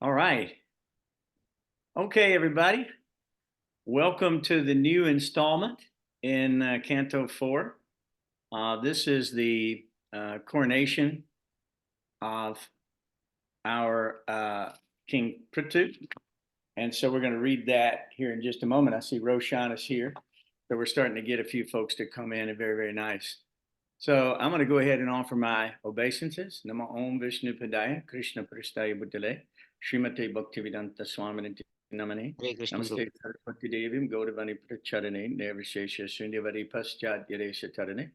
All right. Okay, everybody. Welcome to the new installment in Canto 4. This is the coronation of our King Prthu. And so we're going to read that here in just a moment. I see Roshan is here. So we're starting to get a few folks to come in, and very, very nice. So I'm going to go ahead and offer my obeisances. Namo Om Vishnu Padaya Krishna Prasthaya Buddhale Srimate Bhaktivedanta Swamini Namane Hare Krishna. Namaste Saraswati Devim Gaudavani Pracharane Devashesha Srinyavari Paschadyaresha Tarane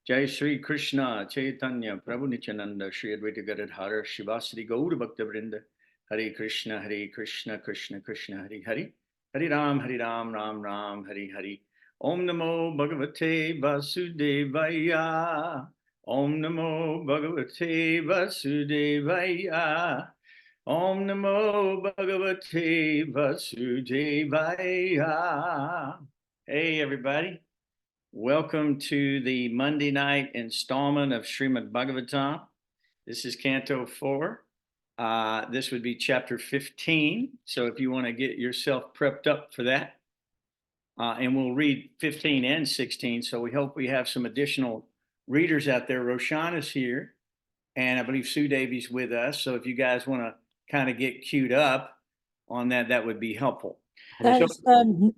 Jai Sri Krishna Chaitanya Prabhu Nityananda Sri Advaita Gadadhara Shivasri Gaur Bhaktavrinda Hare Krishna Krishna Krishna Hare Hare Hare Ram Ram Ram Hare Hare Om Namo Bhagavate Vasudevaya. Om Namo Bhagavate Vasudevaya. Om Namo Bhagavate Vasudevaya. Hey, everybody. Welcome to the Monday night installment of Srimad Bhagavatam. This is Canto 4. This would be chapter 15. So if you want to get yourself prepped up for that, and we'll read 15 and 16. So we hope we have some additional readers out there. Roshan is here, and I believe Sue Davies with us. So if you guys want to kind of get queued up on that, that would be helpful. That's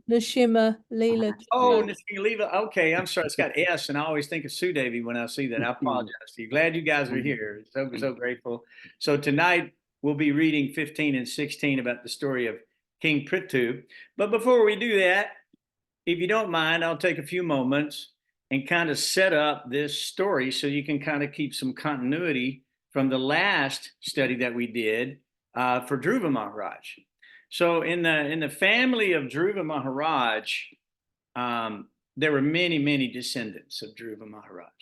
Nashima Leela. Oh, Nashima Leela. Okay, I'm sorry. It's got S, and I always think of Sue Davies when I see that. I apologize to you. Glad you guys are here. So grateful. So tonight we'll be reading 15 and 16 about the story of King Prthu. But before we do that, if you don't mind, I'll take a few moments and kind of set up this story so you can kind of keep some continuity from the last study that we did for Dhruva Maharaj. So in the family of Dhruva Maharaj, there were many, many descendants of Dhruva Maharaj.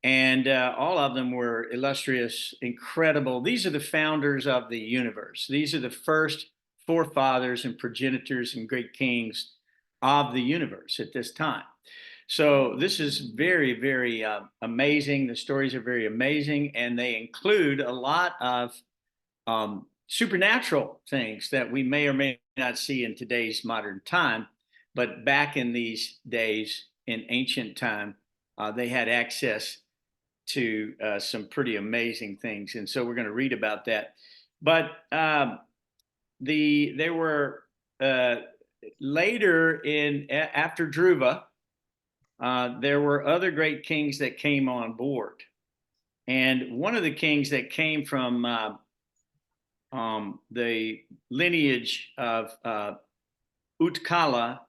And all of them were illustrious, incredible. These are the founders of the universe. These are the first forefathers and progenitors and great kings of the universe at this time. So this is very, very amazing. The stories are very amazing, and they include a lot of supernatural things that we may or may not see in today's modern time. But back in these days, in ancient time, they had access to some pretty amazing things. And so we're going to read about that. But there were later after Dhruva, there were other great kings that came on board. And one of the kings that came from the lineage of Utkala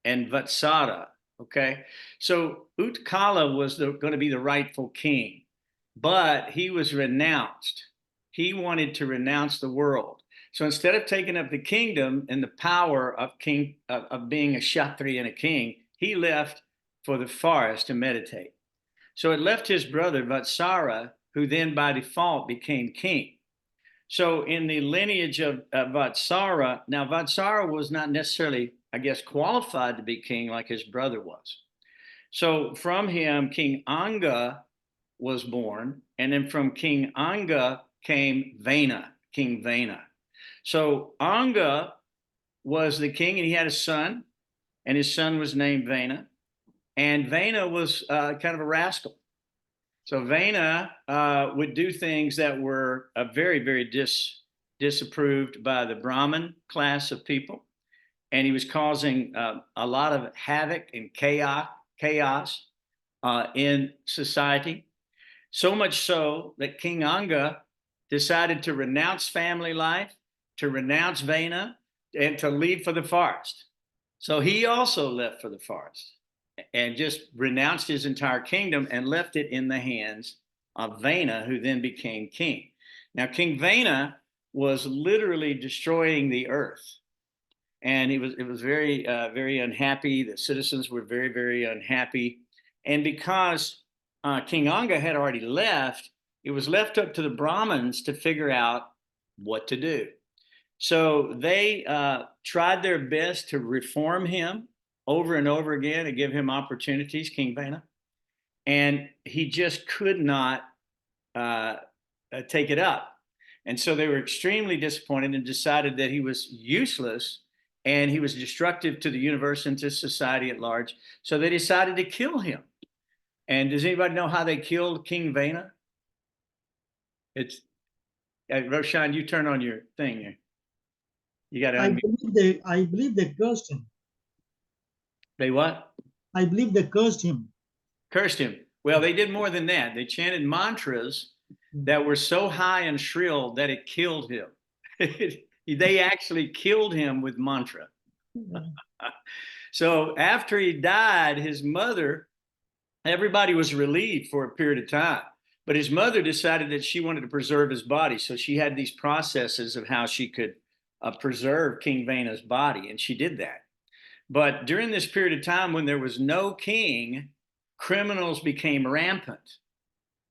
and Vatsara. Okay, so Utkala was going to be the rightful king, but he was renounced. He wanted to renounce the world. So instead of taking up the kingdom and the power of being a Kshatriya and a king, he left for the forest to meditate. So it left his brother Vatsara, who then by default became king. So in the lineage of Vatsara, now Vatsara was not necessarily, I guess, qualified to be king like his brother was. So from him, King Anga was born, and then from King Anga came Vena, King Vena. So Anga was the king, and he had a son, and his son was named Vena. And Vena was kind of a rascal. So Vena would do things that were very, very disapproved by the Brahmin class of people. And he was causing a lot of havoc and chaos in society. So much so that King Anga decided to renounce family life, to renounce Vena, and to leave for the forest. So he also left for the forest and just renounced his entire kingdom and left it in the hands of Vena, who then became king. Now, King Vena was literally destroying the earth. And it was very, very unhappy. The citizens were very, very unhappy. And because King Anga had already left, it was left up to the Brahmins to figure out what to do. So they tried their best to reform him over and over again and give him opportunities, King Vena. And he just could not take it up. And so they were extremely disappointed and decided that he was useless and he was destructive to the universe and to society at large. So they decided to kill him. And does anybody know how they killed King Vena? It's Roshan, you turn on your thing here. You got to unmute. I believe they cursed him. They what? I believe they cursed him. Cursed him. Well, they did more than that. They chanted mantras that were so high and shrill that it killed him. They actually killed him with mantra. So after he died, his mother, everybody was relieved for a period of time. But his mother decided that she wanted to preserve his body. So she had these processes of how she could preserve King Vena's body. And she did that. But during this period of time when there was no king, criminals became rampant,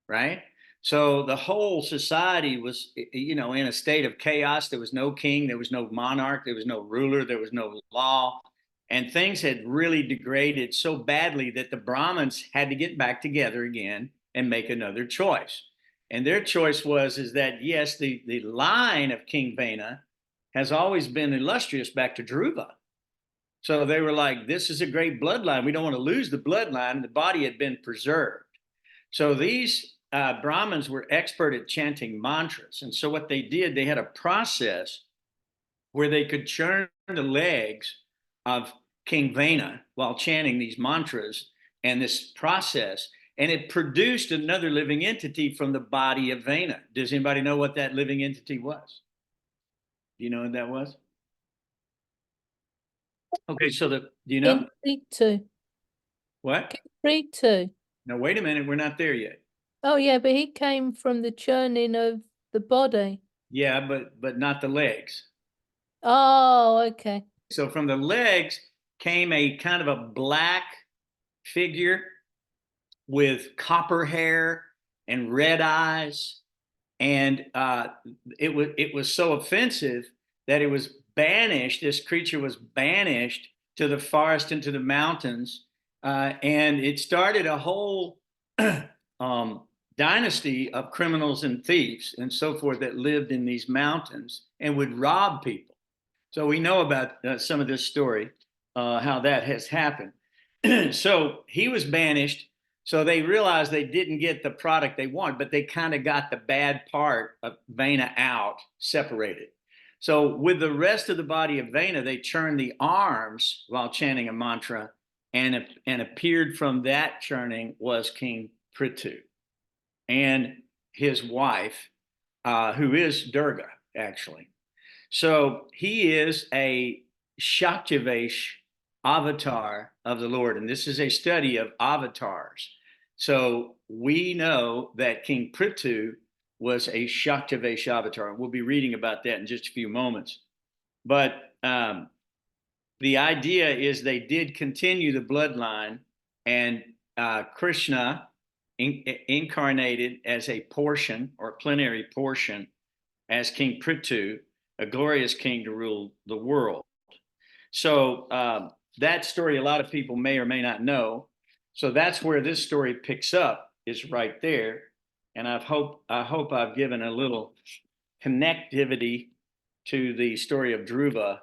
right? So the whole society was, in a state of chaos. There was no king, there was no monarch, there was no ruler, there was no law. And things had really degraded so badly that the Brahmins had to get back together again and make another choice. And their choice is that, yes, the line of King Vena has always been illustrious back to Dhruva. So they were like, this is a great bloodline. We don't want to lose the bloodline. The body had been preserved. So these Brahmins were expert at chanting mantras. And so what they did, they had a process where they could churn the legs of King Vena while chanting these mantras and this process. And it produced another living entity from the body of Vena. Does anybody know what that living entity was? Do you know what that was? Okay, so do you know? Prthu. What? Prthu. No, wait a minute. We're not there yet. Oh, yeah, but he came from the churning of the body. Yeah, but not the legs. Oh, okay. So from the legs came a kind of a black figure with copper hair and red eyes. And it was so offensive that it was banished. This creature was banished to the forest and to the mountains. And it started a whole dynasty of criminals and thieves and so forth that lived in these mountains and would rob people. So we know about some of this story, how that has happened. So he was banished. So they realized they didn't get the product they want, but they kind of got the bad part of Vena out, separated. So with the rest of the body of Vena, they churned the arms while chanting a mantra, and appeared from that churning was King Prthu and his wife, who is Durga, actually. So he is a Shaktivesh avatar of the Lord. And this is a study of avatars. So we know that King Prthu was a Shaktivesh avatar. We'll be reading about that in just a few moments. But the idea is they did continue the bloodline, and Krishna incarnated as a portion or plenary portion as King Prthu, a glorious king to rule the world. So that story, a lot of people may or may not know. So that's where this story picks up, is right there. And I hope I've given a little connectivity to the story of Dhruva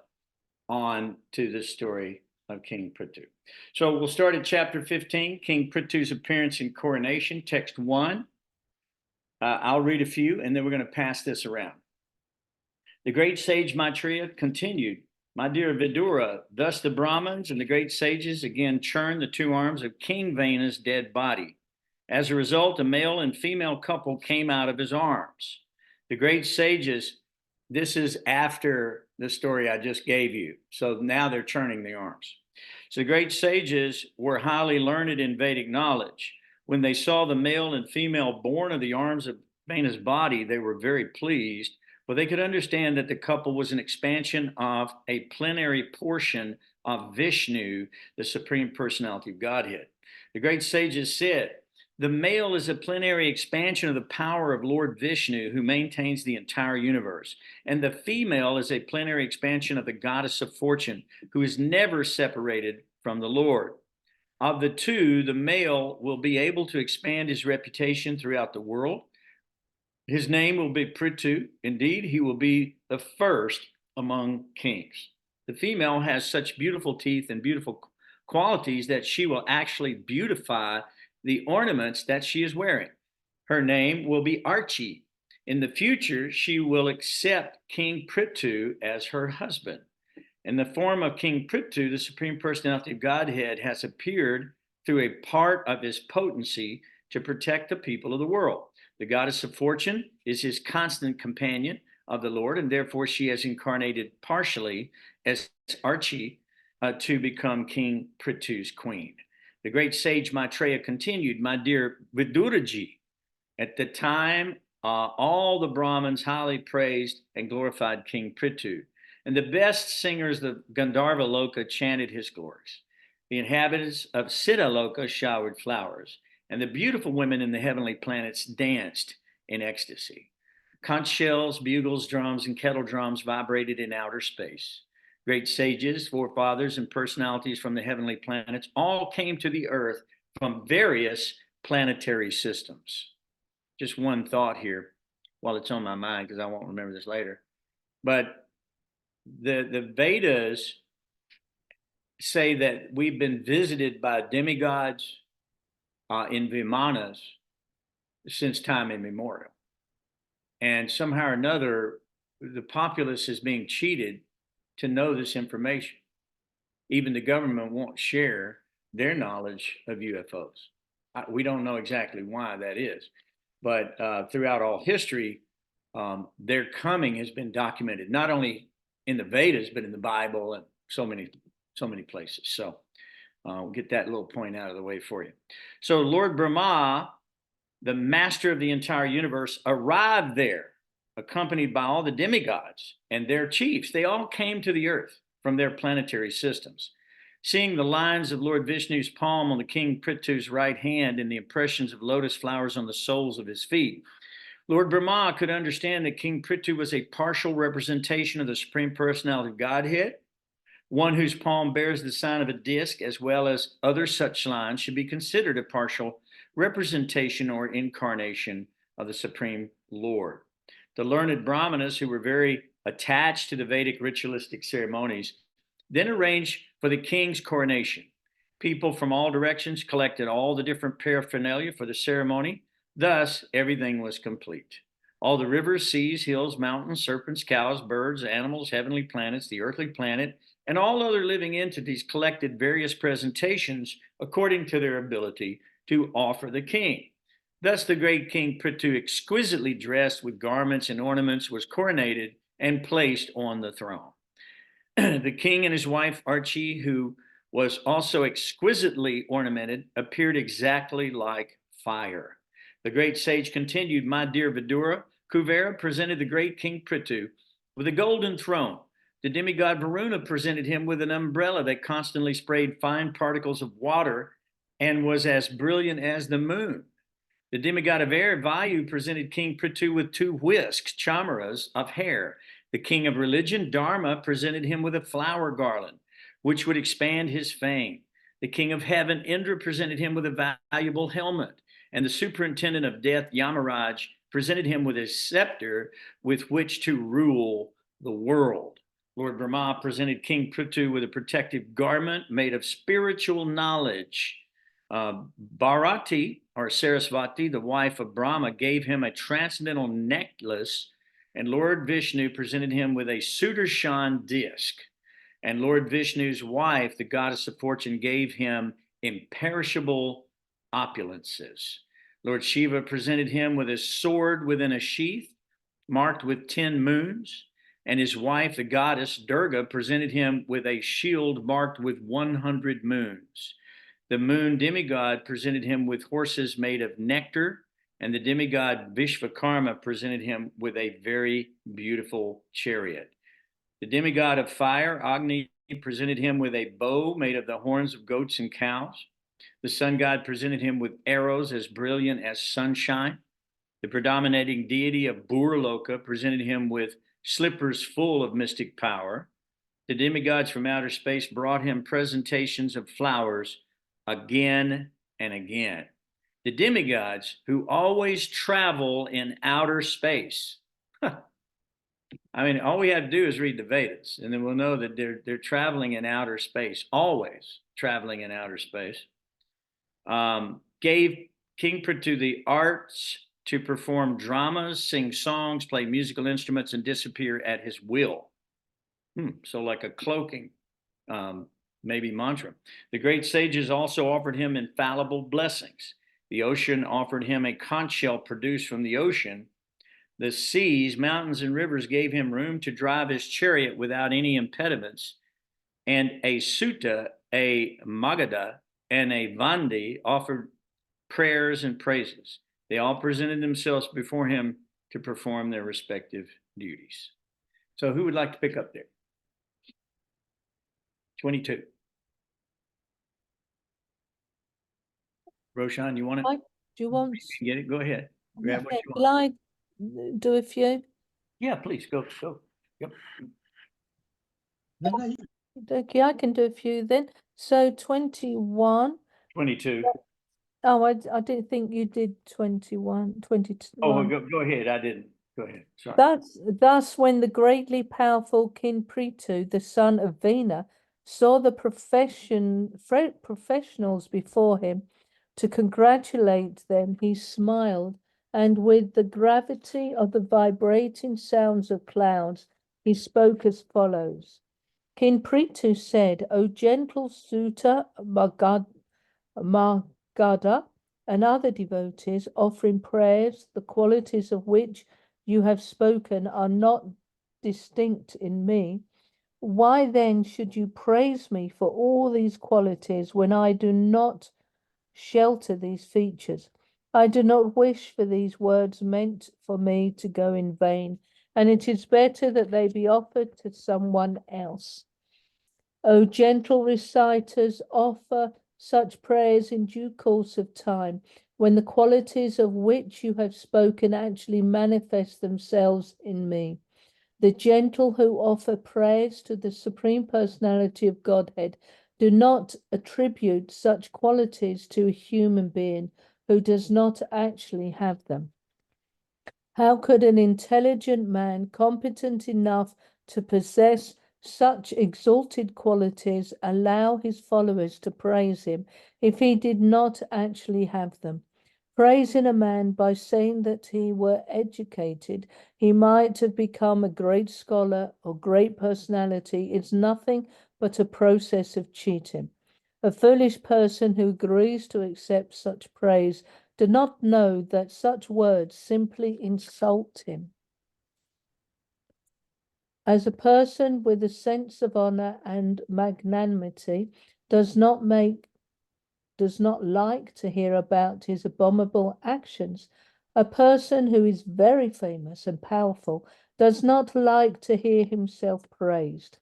on to the story of King Prthu. So we'll start at chapter 15, King Prthu's appearance and coronation, text 1. I'll read a few, and then we're going to pass this around. The great sage Maitreya continued, "My dear Vidura, thus the Brahmins and the great sages again churned the two arms of King Vena's dead body. As a result, a male and female couple came out of his arms. The great sages," this is after the story I just gave you. So now they're churning the arms. "So the great sages were highly learned in Vedic knowledge. When they saw the male and female born of the arms of Vena's body, they were very pleased, for they could understand that the couple was an expansion of a plenary portion of Vishnu, the Supreme Personality of Godhead. The great sages said, the male is a plenary expansion of the power of Lord Vishnu, who maintains the entire universe. And the female is a plenary expansion of the goddess of fortune, who is never separated from the Lord. Of the two, the male will be able to expand his reputation throughout the world, His name will be Prthu. Indeed, he will be the first among kings. The female has such beautiful teeth and beautiful qualities that she will actually beautify the ornaments that she is wearing. Her name will be Archie. In the future, she will accept King Prthu as her husband. In the form of King Prthu, the Supreme Personality of Godhead has appeared through a part of his potency to protect the people of the world. The goddess of fortune is his constant companion of the Lord, and therefore she has incarnated partially as Archie to become King Prithu's queen. The great sage Maitreya continued, my dear Viduraji, at the time all the Brahmins highly praised and glorified King Prthu, and the best singers of Gandharva Loka chanted his glories. The inhabitants of Siddha Loka showered flowers, and the beautiful women in the heavenly planets danced in ecstasy. Conch shells, bugles, drums, and kettle drums vibrated in outer space. Great sages, forefathers, and personalities from the heavenly planets all came to the earth from various planetary systems. Just one thought here while it's on my mind, because I won't remember this later. But the Vedas say that we've been visited by demigods in Vimanas since time immemorial. And somehow or another, the populace is being cheated to know this information. Even the government won't share their knowledge of UFOs. We don't know exactly why that is, but throughout all history, their coming has been documented, not only in the Vedas, but in the Bible and so many places. So we'll get that little point out of the way for you. So Lord Brahma, the master of the entire universe, arrived there, accompanied by all the demigods and their chiefs. They all came to the earth from their planetary systems. Seeing the lines of Lord Vishnu's palm on the King Prithu's right hand and the impressions of lotus flowers on the soles of his feet, Lord Brahma could understand that King Prthu was a partial representation of the Supreme Personality of Godhead. One whose palm bears the sign of a disc, as well as other such lines, should be considered a partial representation or incarnation of the Supreme Lord. The learned Brahmanas, who were very attached to the Vedic ritualistic ceremonies, then arranged for the king's coronation. People from all directions collected all the different paraphernalia for the ceremony. Thus, everything was complete. All the rivers, seas, hills, mountains, serpents, cows, birds, animals, heavenly planets, the earthly planet, and all other living entities collected various presentations according to their ability to offer the king. Thus, the great King Prthu, exquisitely dressed with garments and ornaments, was coronated and placed on the throne. The king and his wife, Archie, who was also exquisitely ornamented, appeared exactly like fire. The great sage continued, my dear Vidura, Kuvera presented the great King Prthu with a golden throne. The demigod Varuna presented him with an umbrella that constantly sprayed fine particles of water and was as brilliant as the moon. The demigod of air, Vayu, presented King Prthu with 2 whisks, chamaras, of hair. The king of religion, Dharma, presented him with a flower garland, which would expand his fame. The king of heaven, Indra, presented him with a valuable helmet. And the superintendent of death, Yamaraj, presented him with a scepter with which to rule the world. Lord Brahma presented King Prthu with a protective garment made of spiritual knowledge. Bharati, or Sarasvati, the wife of Brahma, gave him a transcendental necklace, and Lord Vishnu presented him with a Sudarshan disc. And Lord Vishnu's wife, the goddess of fortune, gave him imperishable opulences. Lord Shiva presented him with a sword within a sheath marked with 10 moons, and his wife, the goddess Durga, presented him with a shield marked with 100 moons. The moon demigod presented him with horses made of nectar, and the demigod Vishvakarma presented him with a very beautiful chariot. The demigod of fire, Agni, presented him with a bow made of the horns of goats and cows. The sun god presented him with arrows as brilliant as sunshine. The predominating deity of Burloka presented him with slippers full of mystic power. The demigods from outer space brought him presentations of flowers again and again. the demigods who always travel in outer space. I mean, all we have to do is read the Vedas, and then we'll know that they're traveling in outer space, always traveling in outer space. Gave King Prthu the arts to perform dramas, sing songs, play musical instruments, and disappear at his will. So like a cloaking, maybe mantra. The great sages also offered him infallible blessings. The ocean offered him a conch shell produced from the ocean. The seas, mountains, and rivers gave him room to drive his chariot without any impediments. And a Sutta, a Magadha, and a Vandi offered prayers and praises. They all presented themselves before him to perform their respective duties. So who would like to pick up there? 22. Roshan, you want to Do you want? get it? Go ahead. Grab what Yeah, you will want. I do a few? Yeah, please go. Yep. Brenda, Okay, I can do a few then. So 21. 22. Oh, I didn't think you did 21, 22. Oh, go ahead. I didn't. Go ahead. Sorry. Thus, when the greatly powerful King Prthu, the son of Vina, saw the professionals before him, to congratulate them, he smiled, and with the gravity of the vibrating sounds of clouds, he spoke as follows. King Prthu said, O gentle Sutta Magadha, and other devotees offering prayers, the qualities of which you have spoken are not distinct in me. Why then should you praise me for all these qualities when I do not shelter these features? I do not wish for these words meant for me to go in vain, and it is better that they be offered to someone else. O gentle reciters, offer such prayers in due course of time, when the qualities of which you have spoken actually manifest themselves in me. The gentle who offer prayers to the Supreme Personality of Godhead do not attribute such qualities to a human being who does not actually have them. How could an intelligent man, competent enough to possess such exalted qualities, allow his followers to praise him if he did not actually have them? Praising a man by saying that he were educated, he might have become a great scholar or great personality, is nothing but a process of cheating. A foolish person who agrees to accept such praise does not know that such words simply insult him. As a person with a sense of honor and magnanimity does not like to hear about his abominable actions, a person who is very famous and powerful does not like to hear himself praised.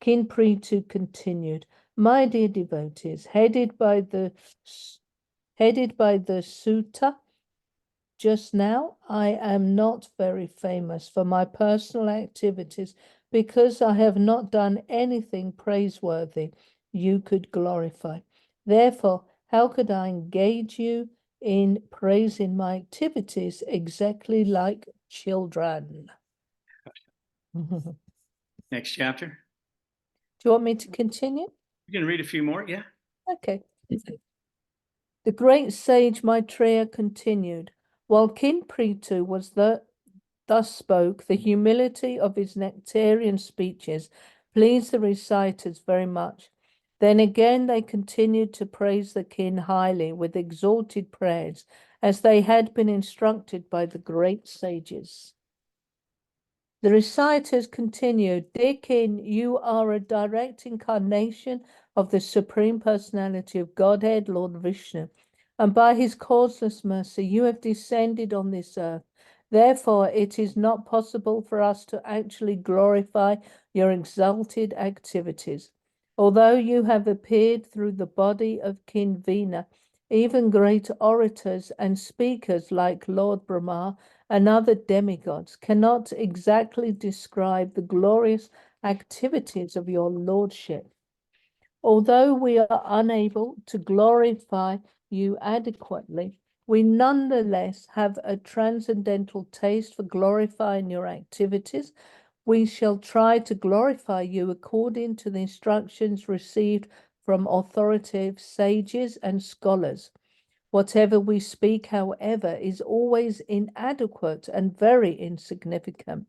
King Prthu continued, my dear devotees, headed by the sutta just now, I am not very famous for my personal activities because I have not done anything praiseworthy you could glorify. Therefore, how could I engage you in praising my activities exactly like children? Do Next chapter. you want me to continue? You can read a few more. Yeah. Okay. The great sage Maitreya continued, while King Prthu was thus spoke, the humility of his nectarian speeches pleased the reciters very much. Then again they continued to praise the king highly with exalted prayers, as they had been instructed by the great sages. The reciters continued, Dear King, you are a direct incarnation of the Supreme Personality of Godhead, Lord Vishnu, and by his causeless mercy you have descended on this earth. Therefore, it is not possible for us to actually glorify your exalted activities. Although you have appeared through the body of King Vina, even great orators and speakers like Lord Brahma and other demigods cannot exactly describe the glorious activities of your lordship. Although we are unable to glorify you adequately, we nonetheless have a transcendental taste for glorifying your activities. We shall try to glorify you according to the instructions received from authoritative sages and scholars. Whatever we speak, however, is always inadequate and very insignificant.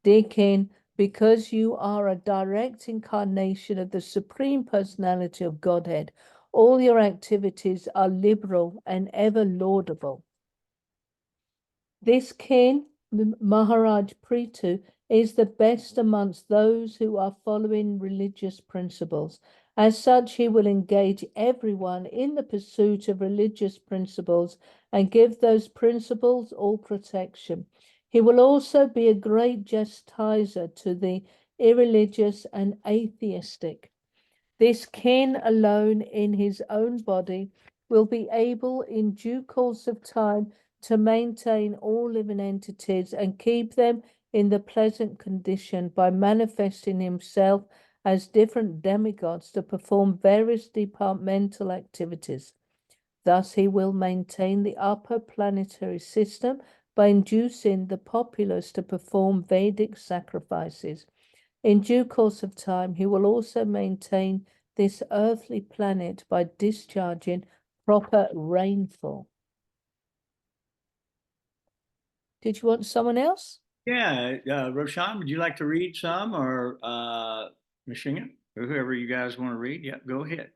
Dear King, because you are a direct incarnation of the Supreme Personality of Godhead, all your activities are liberal and ever laudable. This king, Maharaj Prthu, is the best amongst those who are following religious principles. As such, he will engage everyone in the pursuit of religious principles and give those principles all protection. He will also be a great chastiser to the irreligious and atheistic. This king alone in his own body will be able in due course of time to maintain all living entities and keep them in the pleasant condition by manifesting himself as different demigods to perform various departmental activities. Thus he will maintain the upper planetary system by inducing the populace to perform Vedic sacrifices. In due course of time, he will also maintain this earthly planet by discharging proper rainfall. Did you want someone else? Yeah, Roshan, would you like to read some, or Nishinga, or whoever you guys want to read? Yeah, go ahead.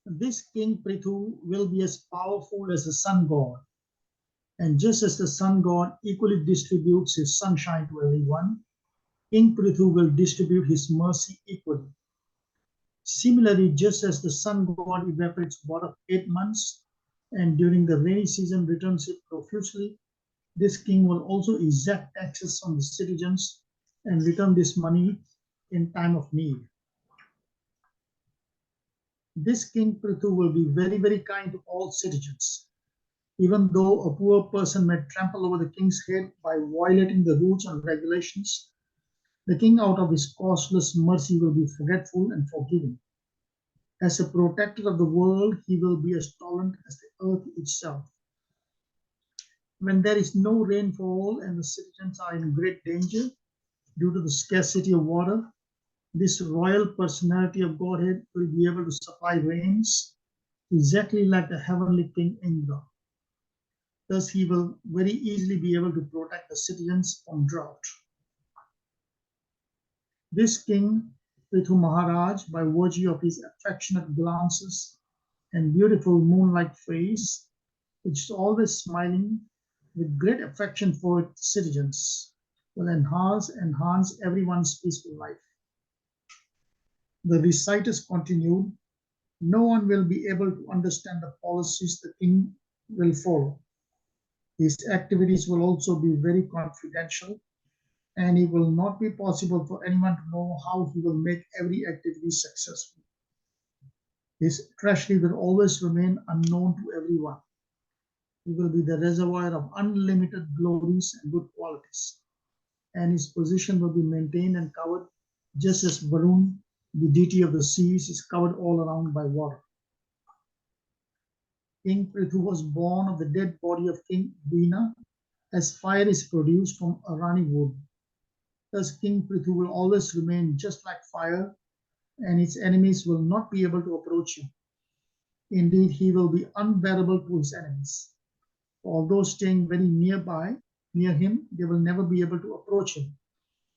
This King Prthu will be as powerful as the sun god. And just as the sun god equally distributes his sunshine to everyone, King Prthu will distribute his mercy equally. Similarly, just as the sun god evaporates water for 8 months and during the rainy season returns it profusely, this king will also exact taxes from the citizens and return this money in time of need. This King Prthu will be very, very kind to all citizens. Even though a poor person may trample over the king's head by violating the rules and regulations, the king, out of his causeless mercy, will be forgetful and forgiving. As a protector of the world, he will be as tolerant as the earth itself. When there is no rainfall and the citizens are in great danger due to the scarcity of water, this royal personality of Godhead will be able to supply rains exactly like the heavenly King Indra. Thus, he will very easily be able to protect the citizens from drought. This king, Prthu Maharaj, by virtue of his affectionate glances and beautiful moon-like face, which is always smiling with great affection for its citizens, will enhance everyone's peaceful life. The reciters continued, no one will be able to understand the policies the king will follow. His activities will also be very confidential, and it will not be possible for anyone to know how he will make every activity successful. His treasury will always remain unknown to everyone. He will be the reservoir of unlimited glories and good qualities, and his position will be maintained and covered just as Varun, the deity of the seas, is covered all around by water. King Prthu was born of the dead body of King Veena, as fire is produced from Arani wood. Thus, King Prthu will always remain just like fire, and its enemies will not be able to approach him. Indeed, he will be unbearable to his enemies. Although staying very near him, they will never be able to approach him,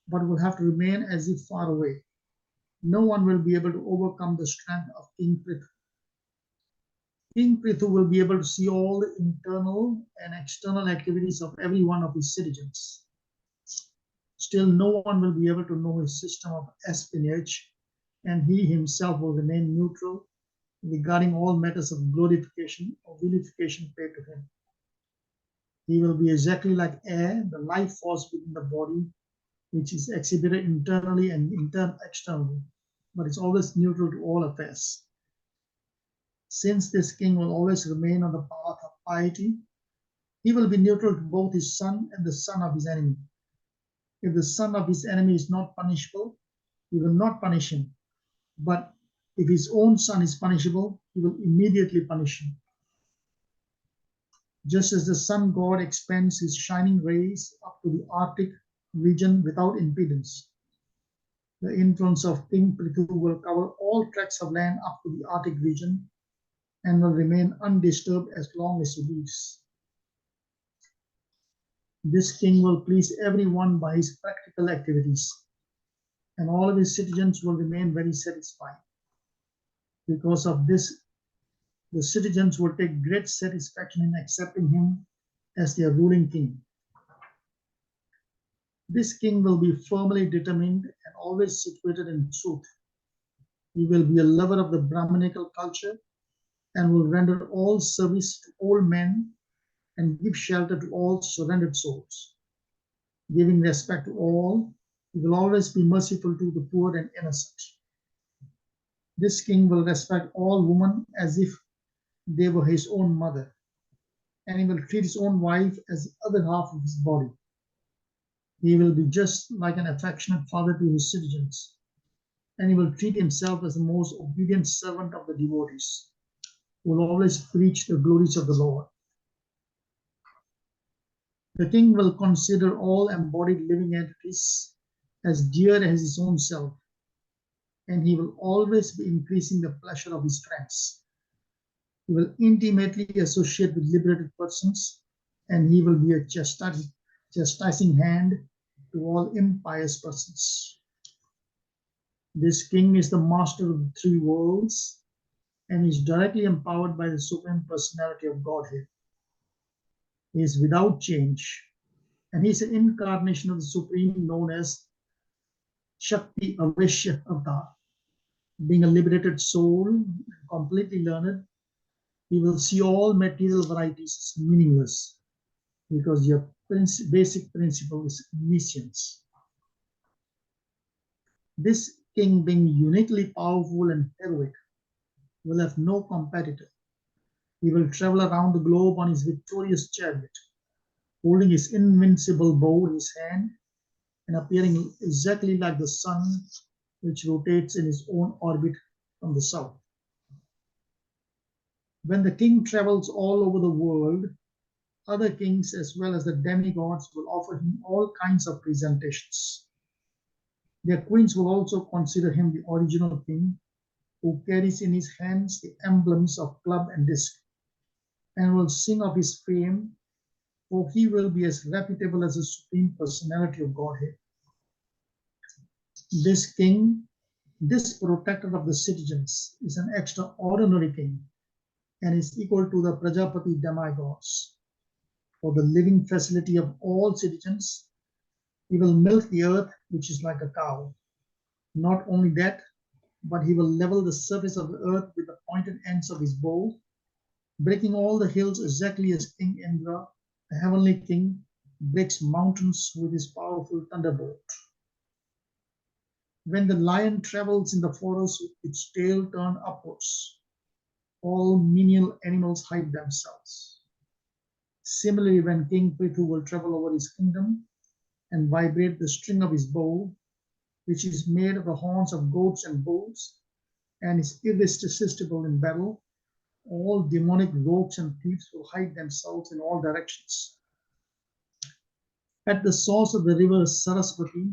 but will have to remain as if far away. No one will be able to overcome the strength of King Prthu. King Prthu will be able to see all the internal and external activities of every one of his citizens. Still, no one will be able to know his system of espionage, and he himself will remain neutral regarding all matters of glorification or vilification paid to him. He will be exactly like air, the life force within the body, which is exhibited internally and externally, but it's always neutral to all affairs. Since this king will always remain on the path of piety, he will be neutral to both his son and the son of his enemy. If the son of his enemy is not punishable, he will not punish him. But If his own son is punishable, he will immediately punish him. Just as the sun god expends his shining rays up to the Arctic region without impedance, the influence of King Prthu will cover all tracts of land up to the Arctic region and will remain undisturbed as long as he lives. This king will please everyone by his practical activities, and all of his citizens will remain very satisfied. Because of this, the citizens will take great satisfaction in accepting him as their ruling king. This king will be firmly determined and always situated in truth. He will be a lover of the Brahmanical culture and will render all service to all men and give shelter to all surrendered souls. Giving respect to all, he will always be merciful to the poor and innocent. This king will respect all women as if they were his own mother, and he will treat his own wife as the other half of his body. He will be just like an affectionate father to his citizens, and he will treat himself as the most obedient servant of the devotees, who will always preach the glories of the Lord. The king will consider all embodied living entities as dear as his own self, and he will always be increasing the pleasure of his friends. He will intimately associate with liberated persons, and he will be a chastising hand to all impious persons. This king is the master of the three worlds and is directly empowered by the Supreme Personality of Godhead. He is without change, and he is an incarnation of the Supreme known as Shakti Aveshya Avatar. Being a liberated soul, completely learned, he will see all material varieties as meaningless because your basic principle is omniscience. This king, being uniquely powerful and heroic, will have no competitor. He will travel around the globe on his victorious chariot, holding his invincible bow in his hand and appearing exactly like the sun, which rotates in his own orbit from the south. When the king travels all over the world, other kings as well as the demigods will offer him all kinds of presentations. Their queens will also consider him the original king, who carries in his hands the emblems of club and disc, and will sing of his fame, for he will be as reputable as the Supreme Personality of Godhead. This king, this protector of the citizens, is an extraordinary king and is equal to the Prajapati demigods. For the living facility of all citizens, he will milk the earth, which is like a cow. Not only that, but he will level the surface of the earth with the pointed ends of his bow, breaking all the hills exactly as King Indra, the heavenly king, breaks mountains with his powerful thunderbolt. When the lion travels in the forest with its tail turned upwards, all menial animals hide themselves. Similarly, when King Prthu will travel over his kingdom and vibrate the string of his bow, which is made of the horns of goats and bulls, and is irresistible in battle, all demonic rogues and thieves will hide themselves in all directions. At the source of the river Saraswati,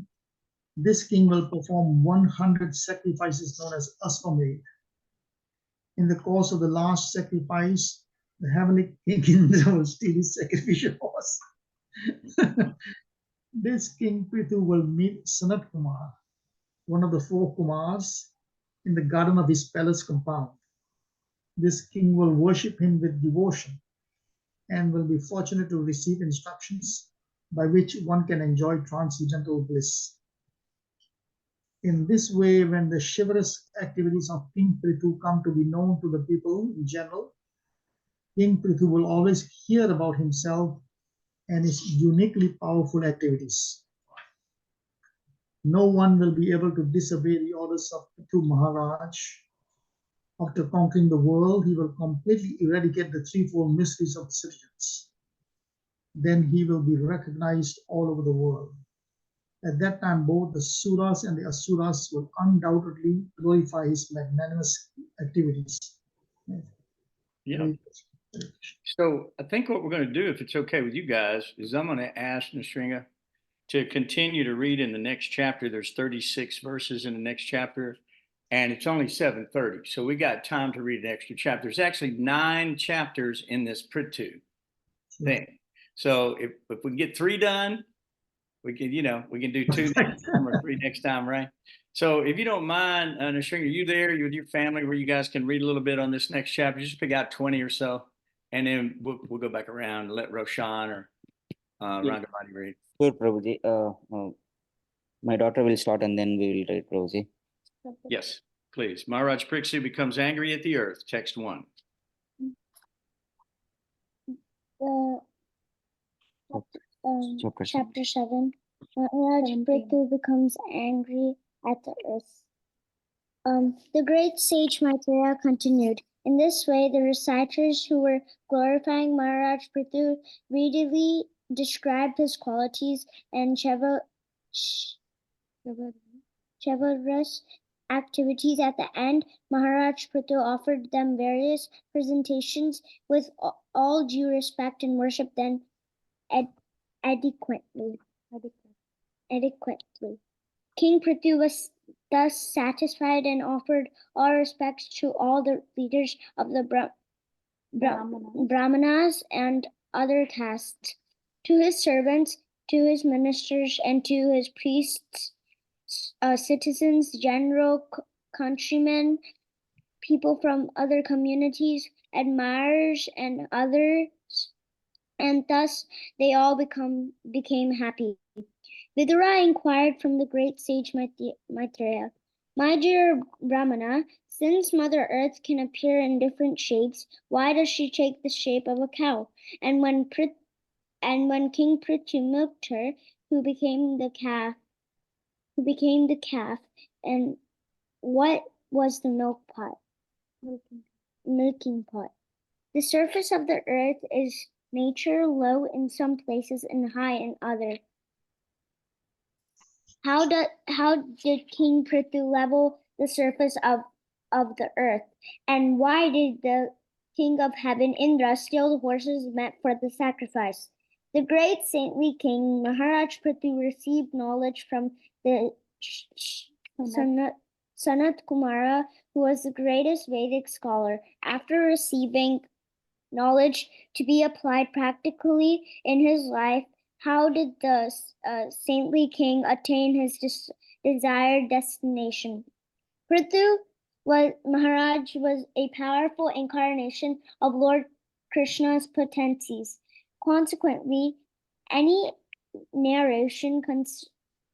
this king will perform 100 sacrifices known as Aswamedh. In the course of the last sacrifice, the heavenly king Indra will steal his sacrificial horse. This king Prthu will meet Sanat Kumar, one of the 4 Kumars, in the garden of his palace compound. This king will worship him with devotion and will be fortunate to receive instructions by which one can enjoy transcendental bliss. In this way, when the chivalrous activities of King Prthu come to be known to the people in general, King Prthu will always hear about himself and his uniquely powerful activities. No one will be able to disobey the orders of Prthu Maharaj. After conquering the world, he will completely eradicate the threefold mysteries of the citizens. Then he will be recognized all over the world. At that time, both the Suras and the Asuras will undoubtedly glorify his magnanimous activities. Yeah. So I think what we're going to do, if it's okay with you guys, is I'm going to ask Nrsinga to continue to read in the next chapter. There's 36 verses in the next chapter, and it's only 7:30. So we got time to read an extra chapter. There's actually 9 chapters in this Prthu thing. So if we can get 3 done, we can, we can do 2 next time or 3 next time, right? So if you don't mind, Nrsinga, are you there? You with your family where you guys can read a little bit on this next chapter? Just pick out 20 or so, and then we'll go back around and let Roshan or Rangamani read. Sure, Prabhuji. My daughter will start and then we will read, Prabhuji. Yes, please. Maharaj Prthu becomes angry at the earth. Text 1. Chapter 7. Maharaj Prthu becomes angry at the earth. The great sage Maitreya continued. In this way, the reciters who were glorifying Maharaj Prthu readily described his qualities and chivalrous activities. At the end, Maharaj Prthu offered them various presentations with all due respect and worshipped them adequately. King Prthu was thus satisfied and offered all respects to all the leaders of the Brahmanas and other castes, to his servants, to his ministers, and to his priests, citizens, general countrymen, people from other communities, admirers, and others, and thus they all became happy. Vidura inquired from the great sage Maitreya, "My dear Brahmana, since Mother Earth can appear in different shapes, why does she take the shape of a cow? And when King Prthu milked her, who became the calf, and what was the milking pot? The surface of the earth is nature, low in some places and high in others. How did King Prthu level the surface of the earth? And why did the king of heaven, Indra, steal the horses meant for the sacrifice?" The great saintly king, Maharaj Prthu, received knowledge from the Sanat Kumara, who was the greatest Vedic scholar. After receiving knowledge to be applied practically in his life, how did the saintly king attain his desired destination? Prthu Maharaj was a powerful incarnation of Lord Krishna's potencies. Consequently, any narration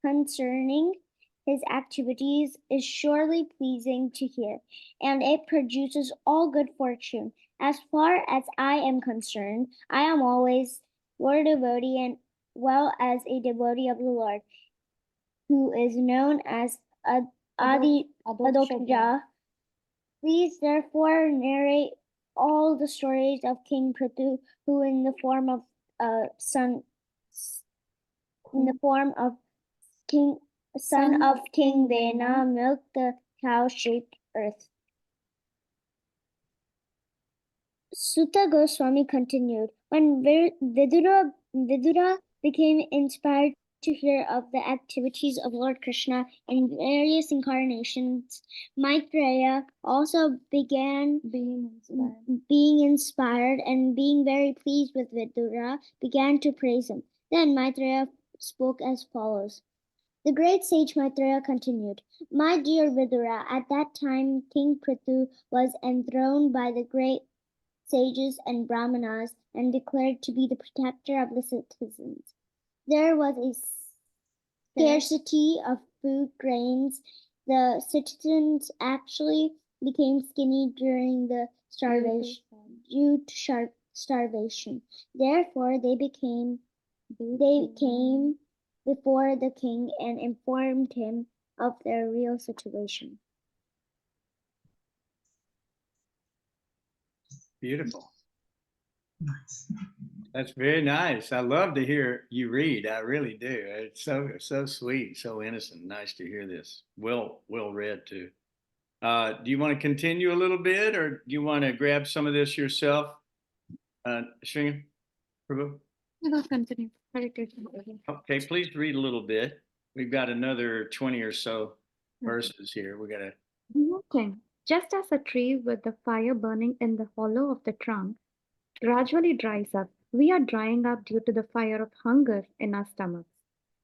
concerning his activities is surely pleasing to hear, and it produces all good fortune. As far as I am concerned, I am always Lord devotee and well as a devotee of the Lord, who is known as Adi Adokja. Please therefore narrate all the stories of King Prthu, who in the form of son of King Vena milked the cow-shaped earth. Sutta Goswami continued. When Vidura became inspired to hear of the activities of Lord Krishna in various incarnations, Maitreya also began being inspired and being very pleased with Vidura, began to praise him. Then Maitreya spoke as follows. The great sage Maitreya continued, "My dear Vidura, at that time King Prthu was enthroned by the great sages and brahmanas and declared to be the protector of the citizens. There was a scarcity of food grains. The citizens actually became skinny during the due to starvation. Therefore, they came before the king and informed him of their real situation." Beautiful. Nice. That's very nice. I love to hear you read. I really do. It's so sweet, so innocent. Nice to hear this. Well read too. Do you want to continue a little bit, or do you want to grab some of this yourself, Sri Prabhu? We will continue. Hare Krishna. Okay, please read a little bit. We've got another 20 or so verses here. We got to. Dear King, just as a tree with the fire burning in the hollow of the trunk gradually dries up, we are drying up due to the fire of hunger in our stomachs.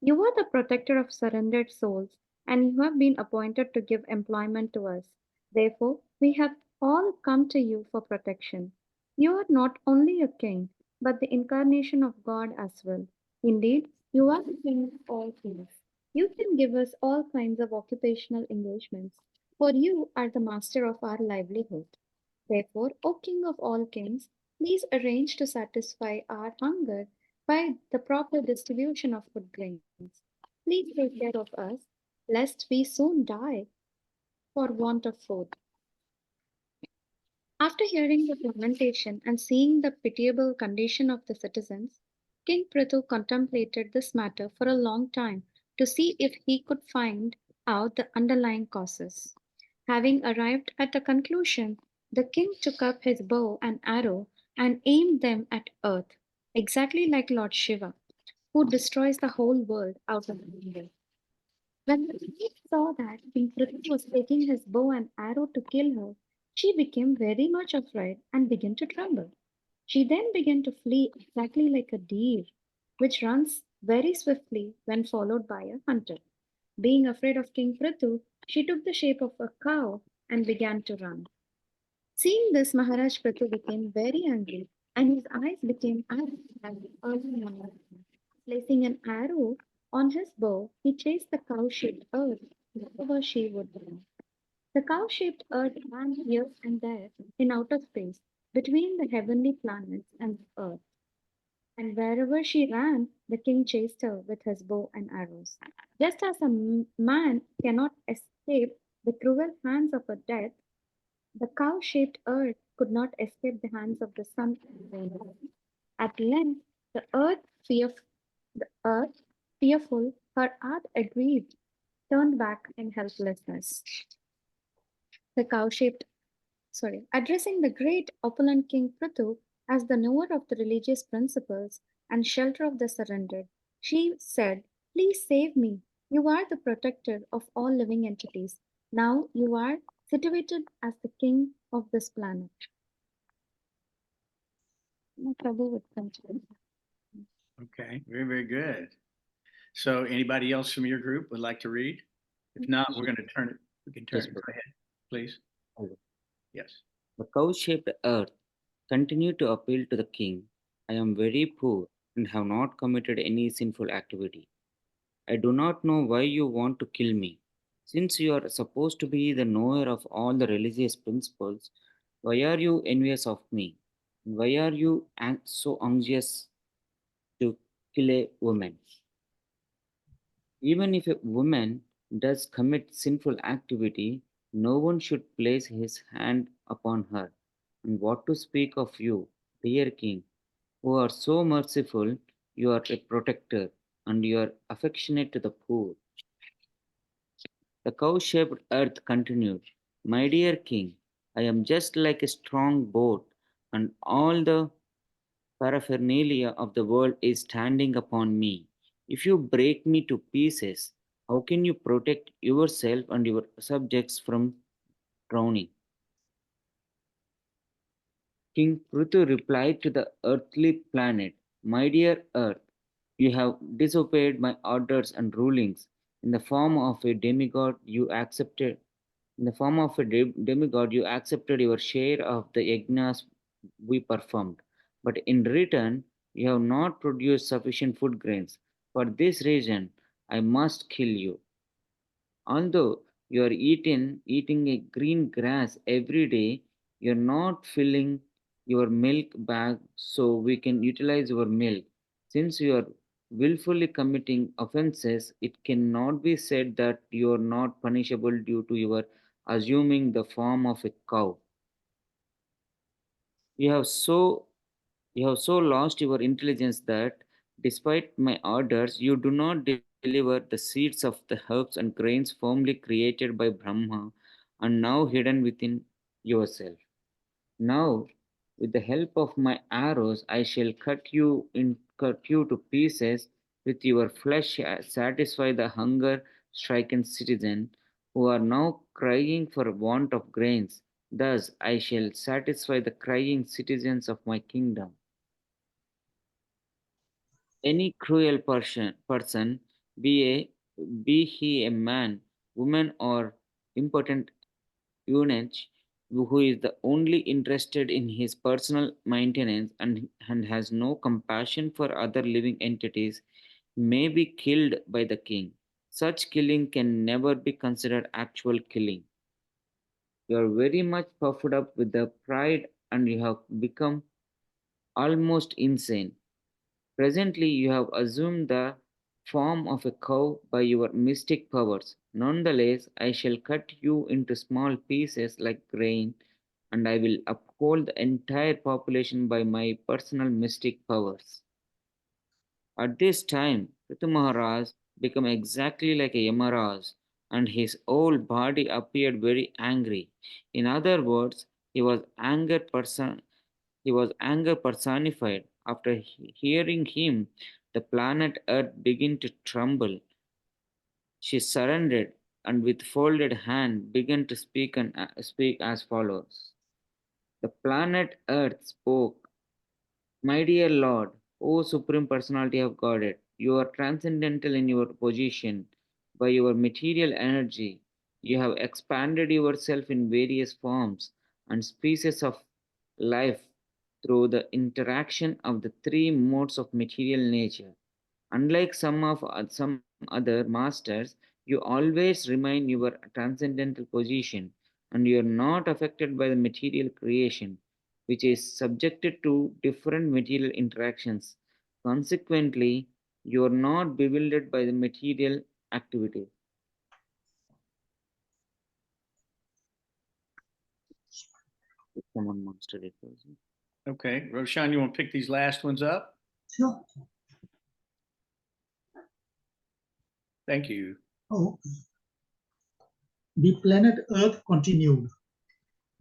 You are the protector of surrendered souls, and you have been appointed to give employment to us. Therefore, we have all come to you for protection. You are not only a king, but the incarnation of God as well. Indeed, you are the king of all kings. You can give us all kinds of occupational engagements, for you are the master of our livelihood. Therefore, O King of all kings, please arrange to satisfy our hunger by the proper distribution of food grains. Please take care of us, lest we soon die for want of food. After hearing the lamentation and seeing the pitiable condition of the citizens, King Prthu contemplated this matter for a long time to see if he could find out the underlying causes. Having arrived at a conclusion, the king took up his bow and arrow and aimed them at earth, exactly like Lord Shiva, who destroys the whole world out of anger. When the queen saw that King Prithvi was taking his bow and arrow to kill her, she became very much afraid and began to tremble. She then began to flee exactly like a deer, which runs very swiftly when followed by a hunter. Being afraid of King Prithu, she took the shape of a cow and began to run. Seeing this, Maharaj Prithu became very angry, and his eyes became as red as the early morning. Placing an arrow on his bow, he chased the cow-shaped earth wherever she would run. The cow-shaped earth ran here and there in outer space between the heavenly planets and the earth. And wherever she ran, the king chased her with his bow and arrows. Just as a man cannot escape the cruel hands of a death, the cow-shaped earth could not escape the hands of the sun and rain. At length, the earth, fearful, her heart aggrieved, turned back in helplessness. The addressing the great opulent King Prithu as the knower of the religious principles and shelter of the surrendered, she said, "Please save me. You are the protector of all living entities. Now you are situated as the king of this planet." No trouble with continue. Okay, very good. So, anybody else from your group would like to read? If not, we're going to turn it. We can turn Yes, it. Prabhu. Go ahead, please. Okay. Yes. The cow-shaped earth continued to appeal to the king. I am very poor and have not committed any sinful activity. I do not know why you want to kill me. Since you are supposed to be the knower of all the religious principles, why are you envious of me? Why are you so anxious to kill a woman? Even if a woman does commit sinful activity, no one should place his hand upon her. And what to speak of you, dear king, who are so merciful, you are a protector, and you are affectionate to the poor. The cow shaped earth continued, "My dear king, I am just like a strong boat, and all the paraphernalia of the world is standing upon me. If you break me to pieces, how can you protect yourself and your subjects from drowning?" King Pruthu replied to the earthly planet, "My dear earth, you have disobeyed my orders and rulings. In the form of a demigod, you accepted In the form of a demigod, you accepted your share of the yajnas we performed. But in return, you have not produced sufficient food grains. For this reason, I must kill you. Although you are eating a green grass every day, you are not filling your milk bag so we can utilize your milk. Since you are willfully committing offenses, it cannot be said that you are not punishable due to your assuming the form of a cow. You have so You have so lost your intelligence that, despite my orders, you do not deliver the seeds of the herbs and grains formerly created by Brahma and now hidden within yourself. Now, with the help of my arrows, I shall cut you to pieces with your flesh, satisfy the hunger-stricken citizen who are now crying for want of grains. Thus, I shall satisfy the crying citizens of my kingdom. Any cruel person, be he a man, woman, or impotent eunuch, who is the only interested in his personal maintenance and has no compassion for other living entities, may be killed by the king. Such killing can never be considered actual killing. You are very much puffed up with the pride and you have become almost insane. Presently, you have assumed the form of a cow by your mystic powers. Nonetheless, I shall cut you into small pieces like grain, and I will uphold the entire population by my personal mystic powers. At this time, Prithu Maharaj became exactly like a Yamaraj, and his whole body appeared very angry. In other words, he was anger personified. After hearing him, the planet Earth began to tremble. She surrendered and with folded hand began to speak as follows. The planet Earth spoke, "My dear Lord, O Supreme Personality of Godhead, you are transcendental in your position. By your material energy, you have expanded yourself in various forms and species of life through the interaction of the three modes of material nature. Unlike some other masters, you always remain your transcendental position, and you are not affected by the material creation, which is subjected to different material interactions. Consequently, you are not bewildered by the material activity." If someone wants to read those. Okay, Roshan, you want to pick these last ones up? Sure. Thank you. Oh, the planet Earth continued.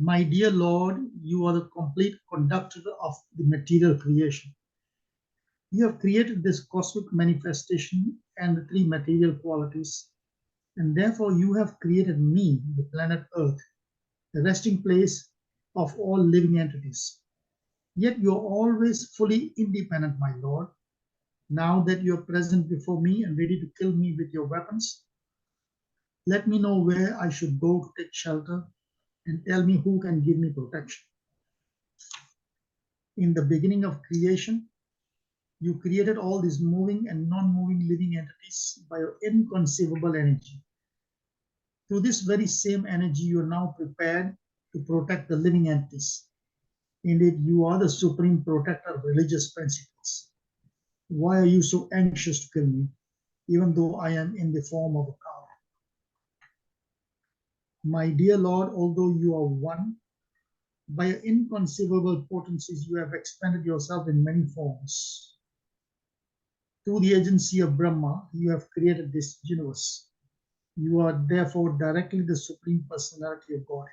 My dear Lord, you are the complete conductor of the material creation. You have created this cosmic manifestation and the three material qualities, and therefore you have created me, the planet Earth, the resting place of all living entities. Yet you are always fully independent, my Lord. Now that you are present before me and ready to kill me with your weapons, let me know where I should go to take shelter and tell me who can give me protection. In the beginning of creation, you created all these moving and non-moving living entities by your inconceivable energy. Through this very same energy, you are now prepared to protect the living entities. Indeed, you are the supreme protector of religious principles. Why are you so anxious to kill me, even though I am in the form of a cow? My dear Lord, although you are one, by your inconceivable potencies, you have expanded yourself in many forms. Through the agency of Brahma, you have created this universe. You are therefore directly the Supreme Personality of God.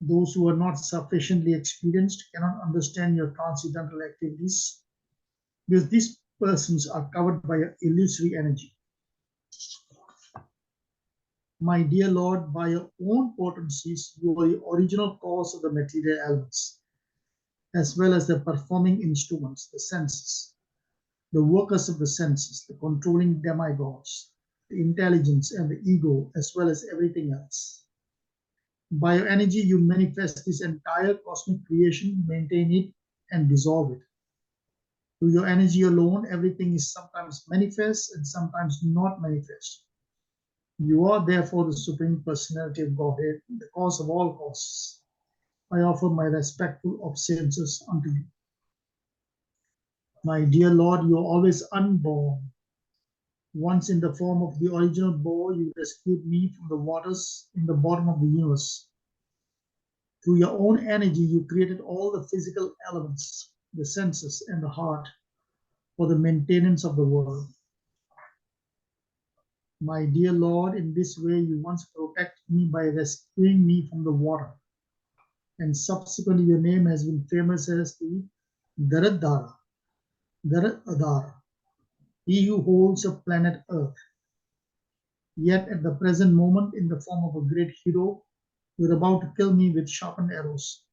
Those who are not sufficiently experienced cannot understand your transcendental activities because these persons are covered by your illusory energy. My dear Lord, by your own potencies, you are the original cause of the material elements, as well as the performing instruments, the senses, the workers of the senses, the controlling demigods, the intelligence and the ego, as well as everything else. By your energy, you manifest this entire cosmic creation, maintain it, and dissolve it. Through your energy alone, everything is sometimes manifest and sometimes not manifest. You are therefore the Supreme Personality of Godhead, the cause of all causes. I offer my respectful obeisances unto you. My dear Lord, you are always unborn. Once in the form of the original boar, you rescued me from the waters in the bottom of the universe. Through your own energy, you created all the physical elements. the senses, and the heart for the maintenance of the world. My dear Lord, in this way you once protected me by rescuing me from the water, and subsequently your name has been famous as the Daradara, Daradara, he who holds up planet Earth. Yet at the present moment, in the form of a great hero, you're about to kill me with sharpened arrows.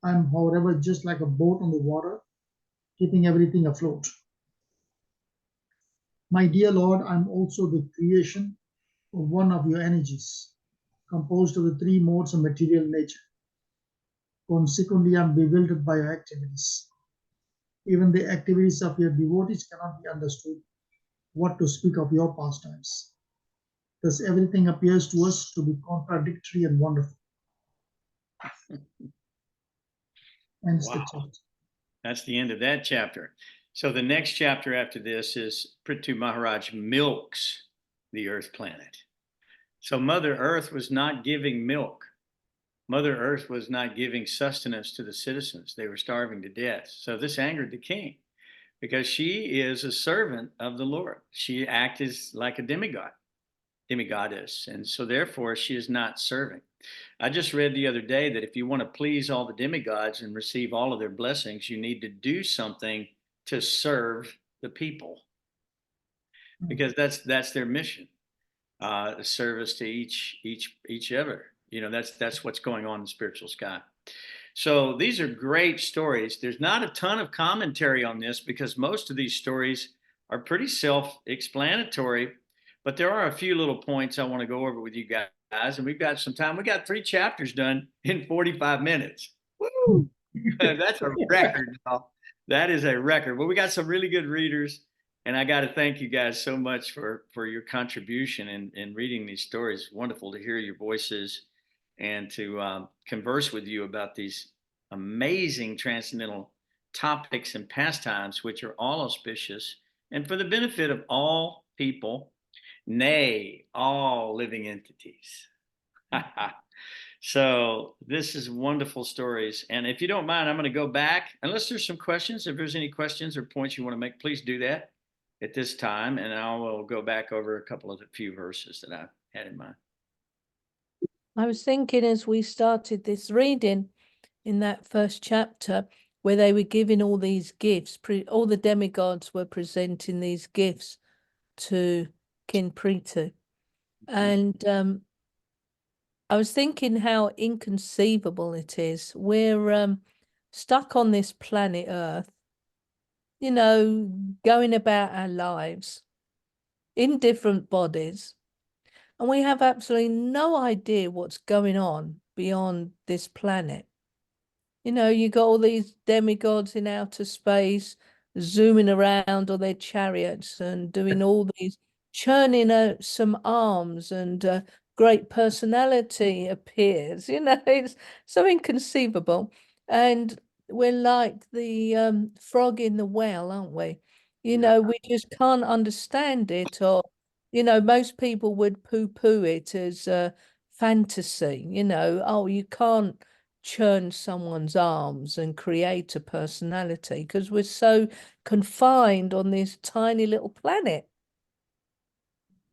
I am, however, just like a boat on the water, keeping everything afloat. My dear Lord, I am also the creation of one of your energies, composed of the three modes of material nature. Consequently, I am bewildered by your activities. Even the activities of your devotees cannot be understood, what to speak of your pastimes. Thus, everything appears to us to be contradictory and wonderful. Ends the Wow. chapter. That's the end of that chapter. So the next chapter after this is Prthu Maharaj milks the earth planet. So Mother Earth was not giving milk. Mother Earth was not giving sustenance to the citizens. They were starving to death. So this angered the king because she is a servant of the Lord. She acts like a demigoddess. And so therefore she is not serving. I just read the other day that if you want to please all the demigods and receive all of their blessings, you need to do something to serve the people, because that's their mission. Service to each other. That's what's going on in the spiritual sky. So these are great stories. There's not a ton of commentary on this because most of these stories are pretty self-explanatory, but there are a few little points I want to go over with you guys, and we've got some time. We got 3 chapters done in 45 minutes. Woo! That's a record, y'all. That is a record. Well, we got some really good readers, and I got to thank you guys so much for your contribution in reading these stories. It's wonderful to hear your voices and to converse with you about these amazing transcendental topics and pastimes, which are all auspicious and for the benefit of all people, nay, all living entities. So this is wonderful stories. And if you don't mind, I'm going to go back, unless there's some questions. If there's any questions or points you want to make, please do that at this time. And I will go back over a few verses that I had in mind. I was thinking as we started this reading in that first chapter where they were giving all these gifts, all the demigods were presenting these gifts to King Prthu. And I was thinking how inconceivable it is. We're stuck on this planet Earth, going about our lives in different bodies. And we have absolutely no idea what's going on beyond this planet. You got all these demigods in outer space zooming around on their chariots and doing all these, churning out some arms, and great personality appears. It's so inconceivable. And we're like the frog in the well, aren't we? We just can't understand it, or most people would poo-poo it as a fantasy. Oh, you can't churn someone's arms and create a personality because we're so confined on this tiny little planet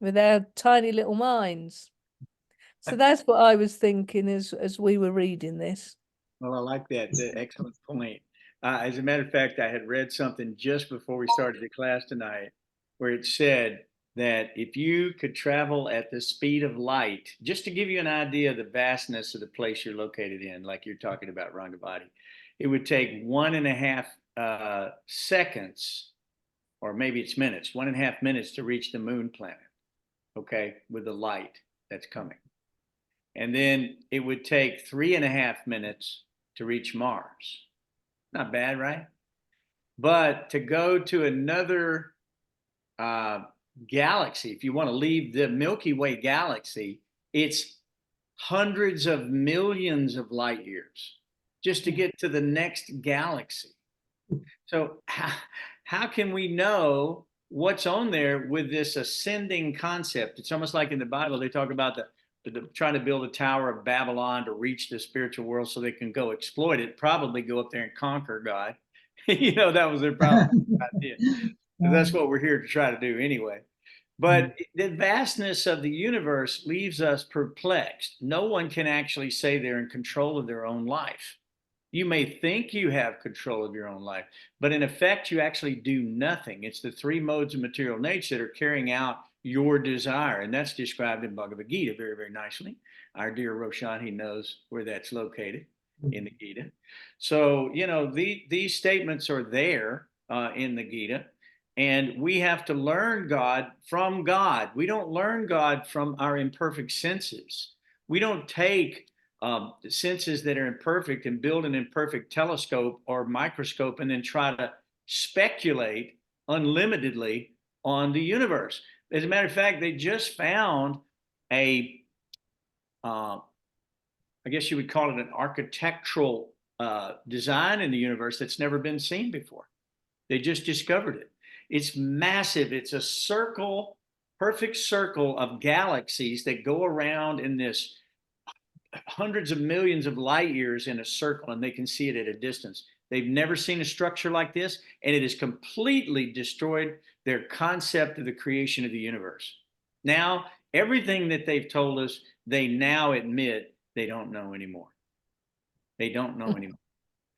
with our tiny little minds. So that's what I was thinking as we were reading this. Well, I like that. Excellent point. As a matter of fact, I had read something just before we started the class tonight where it said that if you could travel at the speed of light, just to give you an idea of the vastness of the place you're located in, like you're talking about Rangabadi, it would take 1.5 seconds, or maybe it's minutes, 1.5 minutes to reach the moon planet, okay, with the light that's coming. And then it would take 3.5 minutes to reach Mars. Not bad, right? But to go to another galaxy, if you want to leave the Milky Way galaxy, it's hundreds of millions of light years just to get to the next galaxy. So how can we know what's on there with this ascending concept? It's almost like in the Bible, they talk about trying to build a Tower of Babylon to reach the spiritual world so they can go exploit it, probably go up there and conquer God That was their problem idea. But that's what we're here to try to do anyway. But the vastness of the universe leaves us perplexed. No one can actually say they're in control of their own life. You may think you have control of your own life, but in effect, you actually do nothing. It's the three modes of material nature that are carrying out your desire. And that's described in Bhagavad Gita very, very nicely. Our dear Roshan, he knows where that's located in the Gita. So, these statements are there in the Gita. And we have to learn God from God. We don't learn God from our imperfect senses. We don't take senses that are imperfect and build an imperfect telescope or microscope and then try to speculate unlimitedly on the universe. As a matter of fact, they just found I guess you would call it an architectural design in the universe that's never been seen before. They just discovered it. It's massive. It's a circle, perfect circle of galaxies that go around in this hundreds of millions of light years in a circle, and they can see it at a distance. They've never seen a structure like this, and it has completely destroyed their concept of the creation of the universe. Now, everything that they've told us, they now admit they don't know anymore. They don't know anymore.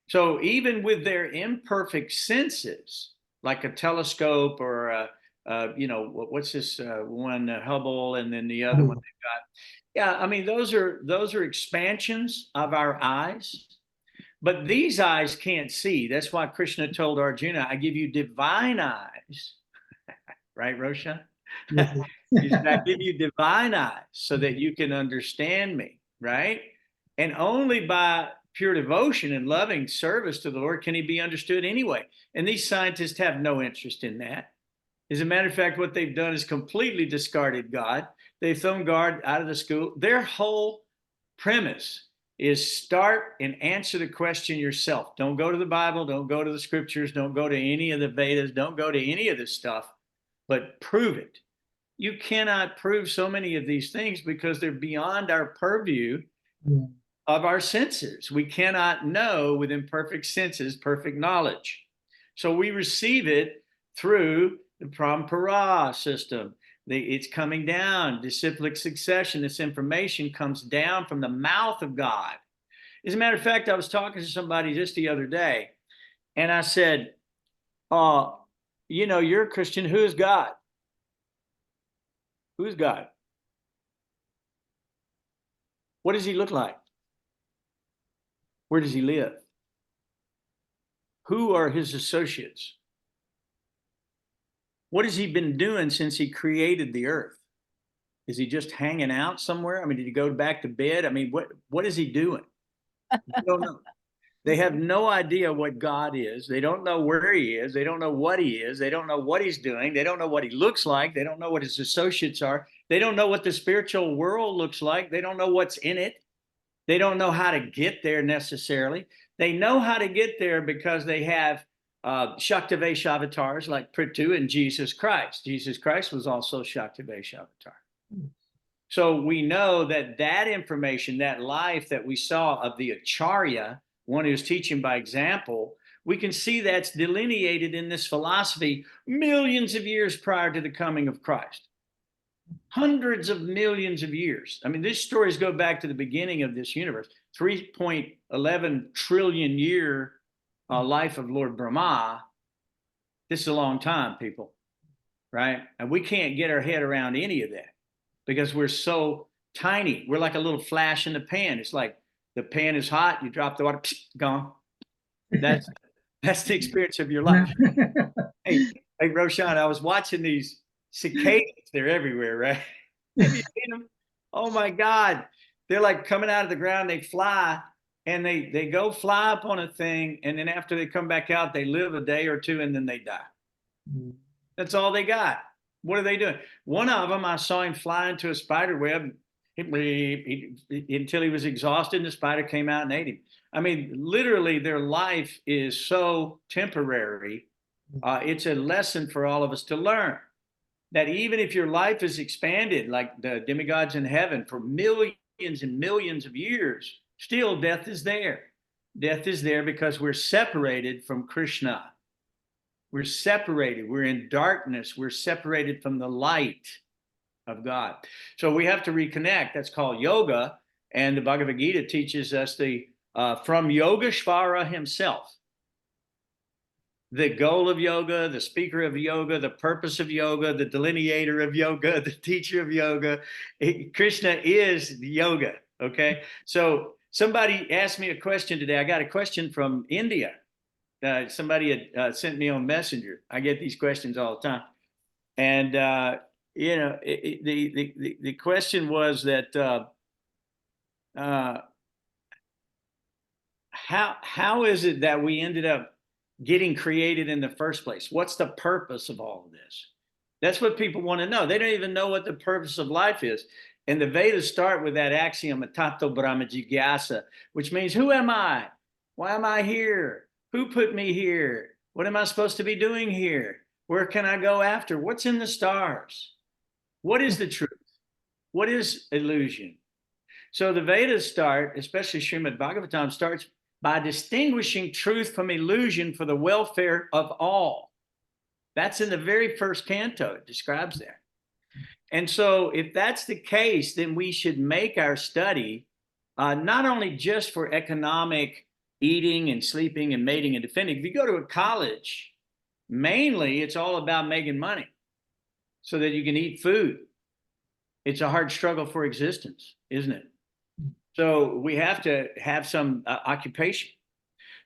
So even with their imperfect senses, like a telescope or what's this one, Hubble, and then the other one they've got. Yeah, I mean, those are expansions of our eyes, but these eyes can't see. That's why Krishna told Arjuna, I give you divine eyes. Right, Roshan? He said, I give you divine eyes so that you can understand me, right? And only by pure devotion and loving service to the Lord can he be understood anyway. And these scientists have no interest in that. As a matter of fact, what they've done is completely discarded God. They've thrown God out of the school. Their whole premise is start and answer the question yourself. Don't go to the Bible. Don't go to the scriptures. Don't go to any of the Vedas. Don't go to any of this stuff, but prove it. You cannot prove so many of these things because they're beyond our purview of our senses. We cannot know with imperfect senses perfect knowledge. So we receive it through the parampara system. It's coming down, disciplic succession. This information comes down from the mouth of God. As a matter of fact, I was talking to somebody just the other day, and I said, you're a Christian. Who is God? Who's God? What does he look like? Where does he live? Who are his associates? What has he been doing since he created the earth? Is he just hanging out somewhere? I mean, did he go back to bed? I mean, what is he doing? I don't know. They have no idea what God is. They don't know where he is. They don't know what he is. They don't know what he's doing. They don't know what he looks like. They don't know what his associates are. They don't know what the spiritual world looks like. They don't know what's in it. They don't know how to get there necessarily. They know how to get there because they have Shaktivesh avatars like Prthu and Jesus Christ. Jesus Christ was also Shaktivesh avatar. So we know that information, that life that we saw of the Acharya, one who's teaching by example, we can see that's delineated in this philosophy millions of years prior to the coming of Christ. Hundreds of millions of years. I mean, these stories go back to the beginning of this universe. 3.11 trillion year life of Lord Brahma. This is a long time, people, right? And we can't get our head around any of that because we're so tiny. We're like a little flash in the pan. It's like the pan is hot, you drop the water, psh, gone. That's the experience of your life. Hey, Roshan, I was watching these cicadas. They're everywhere, right? Have you seen them? Oh my God. They're like coming out of the ground, they fly, and they go fly up on a thing, and then after they come back out, they live a day or two, and then they die. That's all they got. What are they doing? One of them, I saw him fly into a spider web until he was exhausted, and the spider came out and ate him. I mean, literally, their life is so temporary. It's a lesson for all of us to learn that even if your life is expanded, like the demigods in heaven, for millions and millions of years, still death is there. Death is there because we're separated from Krishna. We're separated. We're in darkness. We're separated from the light of God. So we have to reconnect. That's called yoga. And the Bhagavad Gita teaches us from Yogeshvara himself, the goal of yoga, the speaker of yoga, the purpose of yoga, the delineator of yoga, the teacher of yoga. Krishna is yoga. Okay. So somebody asked me a question today. I got a question from India. Somebody had sent me on Messenger. I get these questions all the time. And, the question was that, how is it that we ended up getting created in the first place? What's the purpose of all of this? That's what people want to know. They don't even know what the purpose of life is. And the Vedas start with that axiom, Tato Brahma Jigyasa, which means, who am I? Why am I here? Who put me here? What am I supposed to be doing here? Where can I go after? What's in the stars? What is the truth? What is illusion? So the Vedas start, especially Srimad Bhagavatam, starts by distinguishing truth from illusion for the welfare of all. That's in the very first canto. It describes that. And so if that's the case, then we should make our study not only just for economic eating and sleeping and mating and defending. If you go to a college, mainly it's all about making money so that you can eat food. It's a hard struggle for existence, isn't it? So we have to have some occupation.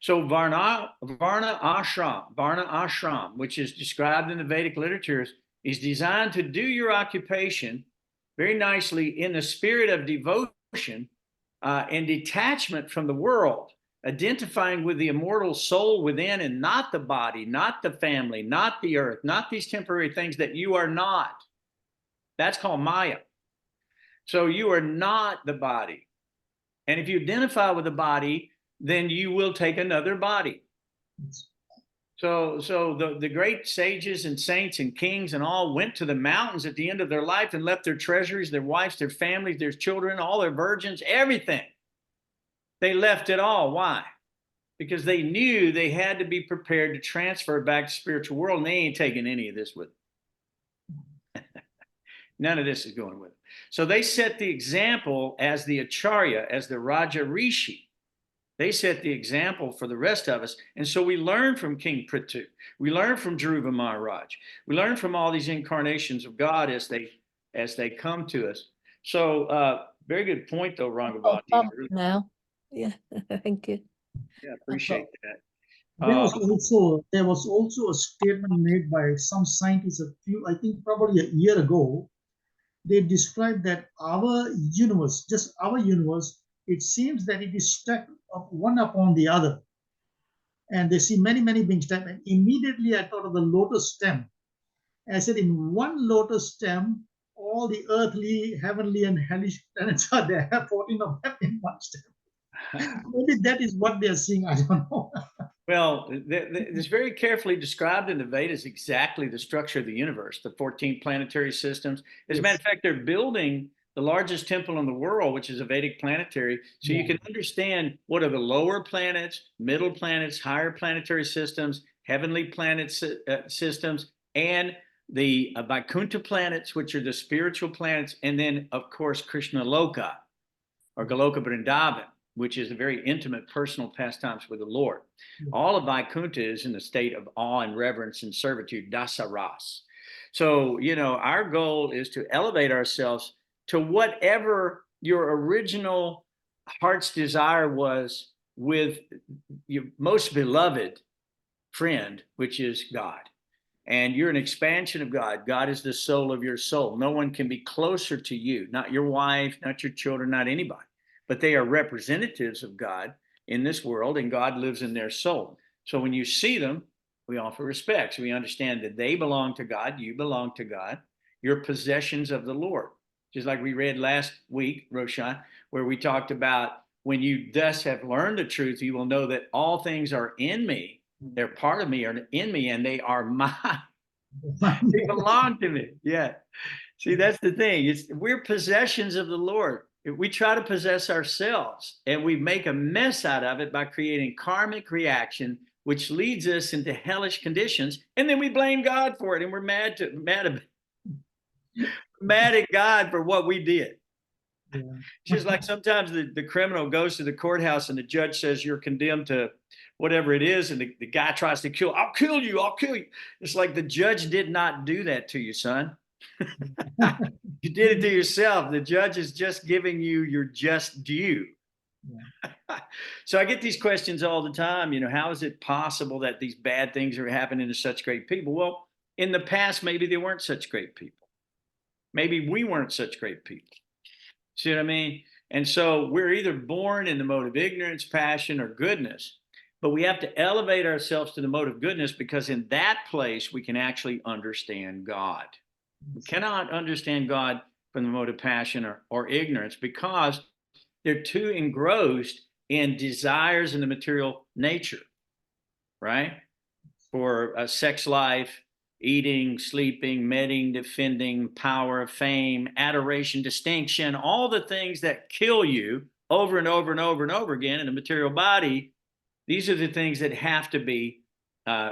So Varna Ashram, which is described in the Vedic literatures, is designed to do your occupation very nicely in the spirit of devotion and detachment from the world, identifying with the immortal soul within and not the body, not the family, not the earth, not these temporary things that you are not. That's called Maya. So you are not the body. And if you identify with the body, then you will take another body. So the great sages and saints and kings and all went to the mountains at the end of their life and left their treasuries, their wives, their families, their children, all their virgins, everything. They left it all. Why? Because they knew they had to be prepared to transfer back to the spiritual world, and they ain't taking any of this with them. None of this is going with them. So they set the example as the Acharya, as the Raja Rishi. They set the example for the rest of us. And so we learn from King Prthu. We learn from Dhruva Maharaj. We learn from all these incarnations of God as they come to us. So very good point, though, Rangabati. Now. Yeah, thank you. Yeah, appreciate that. There was also a statement made by some scientists I think probably a year ago. They described that our universe, it seems that it is stacked up one upon the other. And they see many, many being stacked. And immediately I thought of the lotus stem. I said, in one lotus stem, all the earthly, heavenly, and hellish planets are there, 14 of them in one stem. Maybe that is what they are seeing. I don't know. Well, it's very carefully described in the Vedas exactly the structure of the universe, the 14 planetary systems. As a matter of fact, they're building the largest temple in the world, which is a Vedic planetary. So you can understand what are the lower planets, middle planets, higher planetary systems, heavenly planet systems, and the Vaikuntha planets, which are the spiritual planets. And then, of course, Krishna Loka or Goloka Vrindavan, which is a very intimate personal pastimes with the Lord. All of Vaikuntha is in a state of awe and reverence and servitude, Dasa Ras. So, our goal is to elevate ourselves to whatever your original heart's desire was with your most beloved friend, which is God. And you're an expansion of God. God is the soul of your soul. No one can be closer to you, not your wife, not your children, not anybody. But they are representatives of God in this world, and God lives in their soul. So when you see them, we offer respects. We understand that they belong to God, you belong to God, you're possessions of the Lord. Just like we read last week, Roshan, where we talked about when you thus have learned the truth, you will know that all things are in me, they're part of me, are in me, and they are mine. They belong to me. Yeah. See, that's the thing. We're possessions of the Lord. we try to possess ourselves, and we make a mess out of it by creating karmic reaction, which leads us into hellish conditions, and then we blame God for it, and we're mad at God for what we did. Yeah. It's just like sometimes the criminal goes to the courthouse and the judge says you're condemned to whatever it is, and the guy tries to I'll kill you. It's like the judge did not do that to you, son. You did it to yourself. The judge is just giving you your just due. Yeah. So I get these questions all the time. How is it possible that these bad things are happening to such great people? Well, in the past, maybe they weren't such great people. Maybe we weren't such great people. See what I mean? And so we're either born in the mode of ignorance, passion, or goodness, but we have to elevate ourselves to the mode of goodness, because in that place, we can actually understand God. We cannot understand God from the mode of passion or ignorance, because they're too engrossed in desires in the material nature, right? For a sex life, eating, sleeping, mating, defending, power, fame, adoration, distinction, all the things that kill you over and over and over and over again in the material body. These are the things that have to be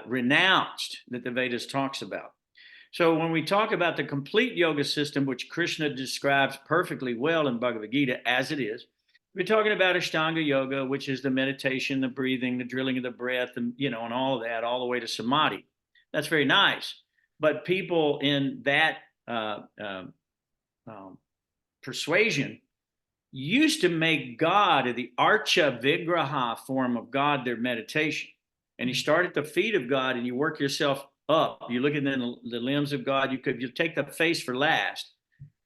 renounced, that the Vedas talks about. So when we talk about the complete yoga system, which Krishna describes perfectly well in Bhagavad Gita as it is, we're talking about Ashtanga yoga, which is the meditation, the breathing, the drilling of the breath, and and all of that, all the way to samadhi. That's very nice. But people in that persuasion used to make God, or the Archa Vigraha form of God, their meditation. And you start at the feet of God and you work yourself up. You look at the limbs of God. You take the face for last.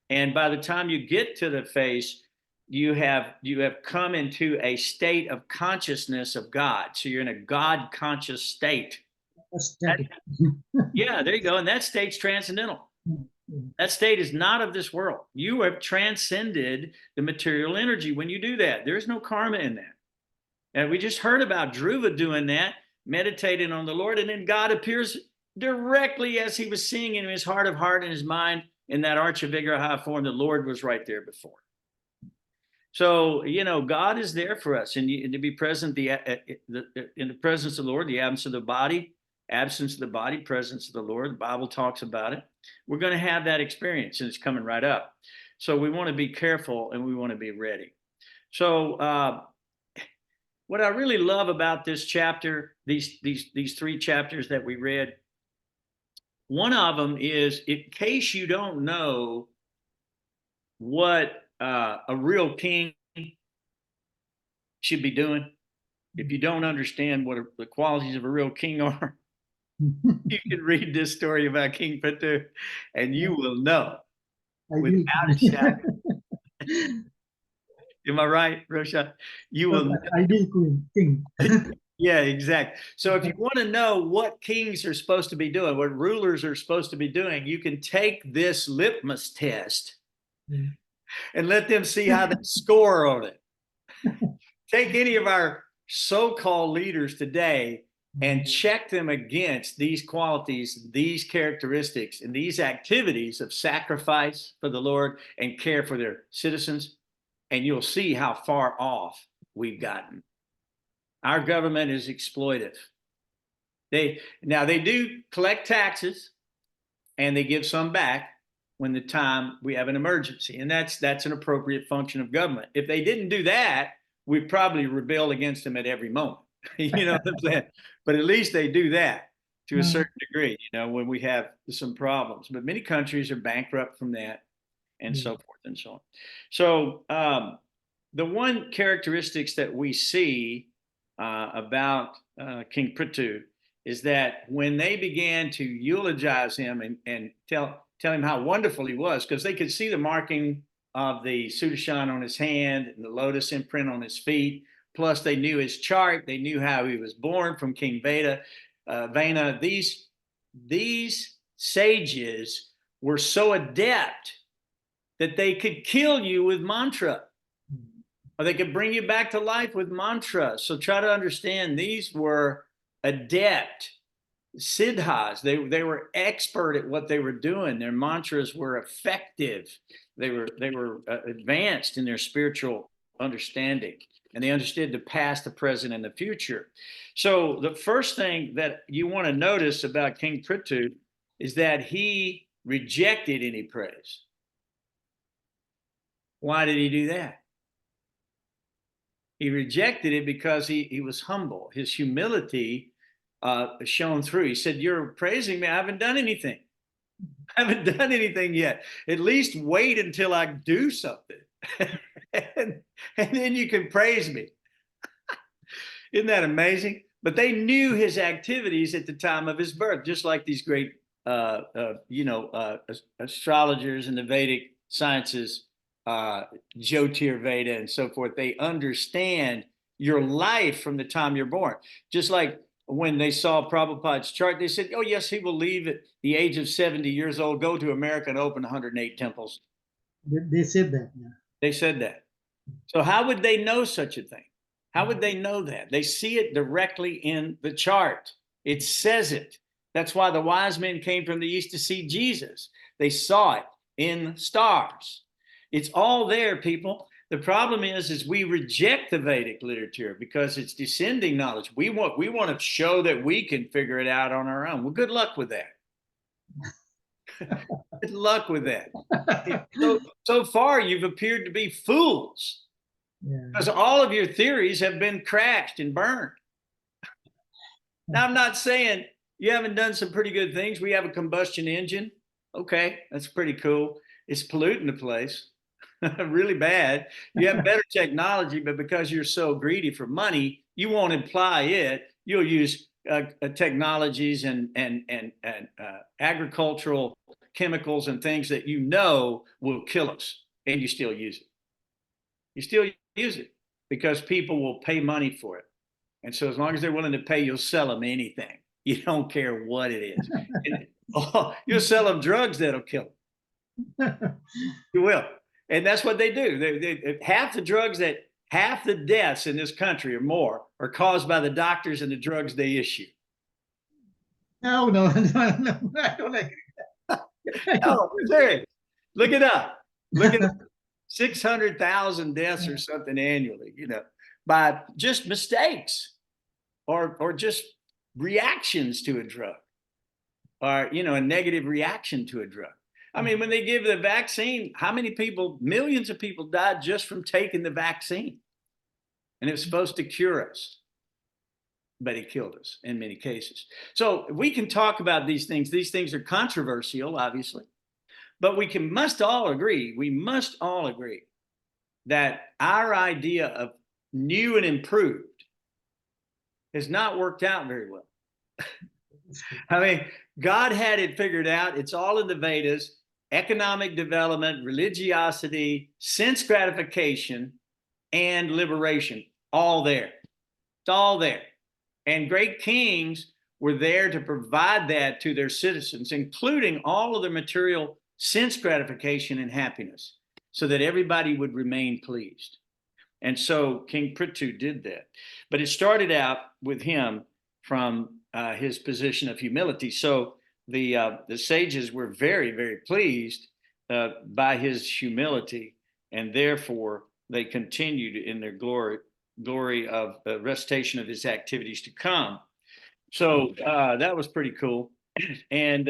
And by the time you get to the face, you have come into a state of consciousness of God. So you're in a God conscious state. Yeah, there you go. And that state's transcendental. That state is not of this world. You have transcended the material energy when you do that. There's no karma in that. And we just heard about Dhruva doing that, meditating on the Lord, and then God appears directly as he was seeing in his heart of heart and his mind in that Archa Vigraha form. The Lord was right there before. So, God is there for us, and to be present in the presence of the Lord, the absence of the body, presence of the Lord. The Bible talks about it. We're going to have that experience, and it's coming right up. So we want to be careful, and we want to be ready. So what I really love about this chapter, these three chapters that we read, one of them is, in case you don't know what a real king should be doing, if you don't understand what the qualities of a real king are, you can read this story about King Prthu, and you will know without a shadow. Am I right, Rosha? You will know. Ideal king. Yeah, exactly. So if you want to know what kings are supposed to be doing, what rulers are supposed to be doing, you can take this litmus test and let them see how they score on it. Take any of our so-called leaders today and check them against these qualities, these characteristics, and these activities of sacrifice for the Lord and care for their citizens, and you'll see how far off we've gotten. Our government is exploitive. They do collect taxes, and they give some back when the time we have an emergency, and that's an appropriate function of government. If they didn't do that, we'd probably rebel against them at every moment. You know what I'm saying? But at least they do that to a certain degree, when we have some problems. But many countries are bankrupt from that, and so forth and so on. So the one characteristics that we see about King Prthu is that when they began to eulogize him and tell him how wonderful he was, because they could see the marking of the Sudarshan on his hand and the lotus imprint on his feet. Plus, they knew his chart. They knew how he was born from King Vena. These sages were so adept that they could kill you with mantra, or they could bring you back to life with mantra. So try to understand, these were adept siddhas. They were expert at what they were doing. Their mantras were effective. They were advanced in their spiritual understanding, and they understood the past, the present, and the future. So the first thing that you want to notice about King Prthu is that he rejected any praise. Why did he do that? He rejected it because he was humble. His humility shone through. He said, "You're praising me. I haven't done anything. I haven't done anything yet. At least wait until I do something. and then you can praise me." Isn't that amazing? But they knew his activities at the time of his birth, just like these great, astrologers in the Vedic sciences, Jyotir Veda and so forth. They understand your life from the time you're born. Just like when they saw Prabhupada's chart, they said, "Oh, yes, he will leave at the age of 70 years old, go to America and open 108 temples." They said that. Yeah. They said that. So how would they know such a thing? How would they know that? They see it directly in the chart. It says it. That's why the wise men came from the east to see Jesus. They saw it in stars. It's all there, people. The problem is we reject the Vedic literature because it's descending knowledge. We want to show that we can figure it out on our own. Well, good luck with that. Good luck with that. So far, you've appeared to be fools. Yeah. Because all of your theories have been crashed and burned. Now, I'm not saying you haven't done some pretty good things. We have a combustion engine. Okay, that's pretty cool. It's polluting the place really bad. You have better technology, but because you're so greedy for money, you won't apply it. You'll use technologies and agricultural chemicals and things that you know will kill us, and you still use it. You still use it because people will pay money for it. And so as long as they're willing to pay, you'll sell them anything. You don't care what it is. You'll sell them drugs that'll kill them. You will. And that's what they do. Half the deaths in this country or more are caused by the doctors and the drugs they issue. No, I don't agree. No, serious. Look it up. Look it up. 600,000 deaths or something annually, by just mistakes or just reactions to a drug or, a negative reaction to a drug. I mean, when they give the vaccine, how many people, millions of people died just from taking the vaccine? And it was supposed to cure us, but it killed us in many cases. So we can talk about these things. These things are controversial, obviously. But we must all agree that our idea of new and improved has not worked out very well. I mean, God had it figured out. It's all in the Vedas: economic development, religiosity, sense gratification, and liberation. All there. It's all there. And great kings were there to provide that to their citizens, including all of the material sense gratification and happiness, so that everybody would remain pleased. And so King Prthu did that. But it started out with him from his position of humility. So the sages were very, very pleased by his humility, and therefore they continued in their glory of recitation of his activities to come. So that was pretty cool. And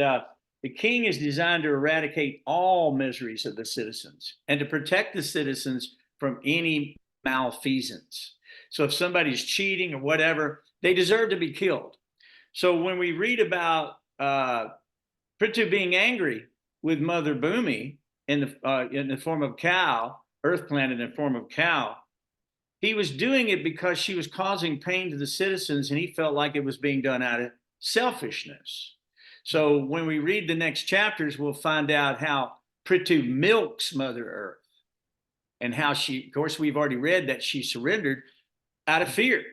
the king is designed to eradicate all miseries of the citizens and to protect the citizens from any malfeasance. So if somebody's cheating or whatever, they deserve to be killed. So when we read about Prthu being angry with Mother Bhumi in the form of cow, earth planet in the form of cow, he was doing it because she was causing pain to the citizens, and he felt like it was being done out of selfishness. So when we read the next chapters, we'll find out how Prthu milks Mother Earth and how she, of course, we've already read that she surrendered out of fear.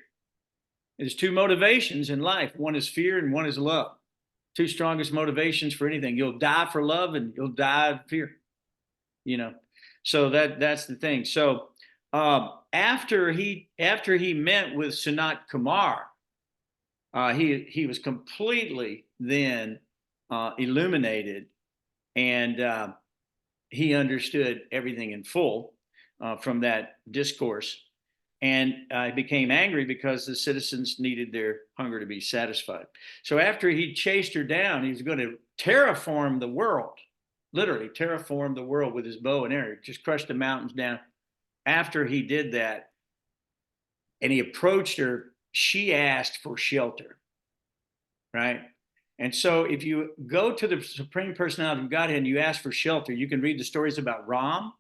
There's two motivations in life. One is fear and one is love. Two strongest motivations for anything. You'll die for love and you'll die of fear. So that's the thing. So after he met with Sanat Kumar, he was completely then illuminated, and he understood everything in full from that discourse. And he became angry because the citizens needed their hunger to be satisfied. So after he chased her down, he was going to terraform the world, literally terraform the world with his bow and arrow, just crush the mountains down. After he did that, and he approached her, she asked for shelter, right? And so if you go to the Supreme Personality of Godhead and you ask for shelter, you can read the stories about Ram,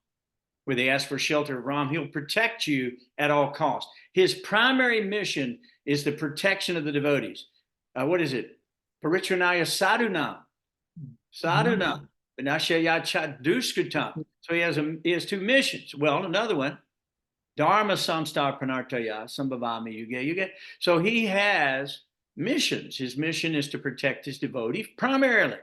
where they ask for shelter of Ram. He'll protect you at all costs. His primary mission is the protection of the devotees. What is it? Paritranaya sadhunam. Sadhunam. Vinashaya duskritam. So he has two missions. Well, another one, Dharma samstar pranartaya sambhavami yuge. So he has missions. His mission is to protect his devotees primarily.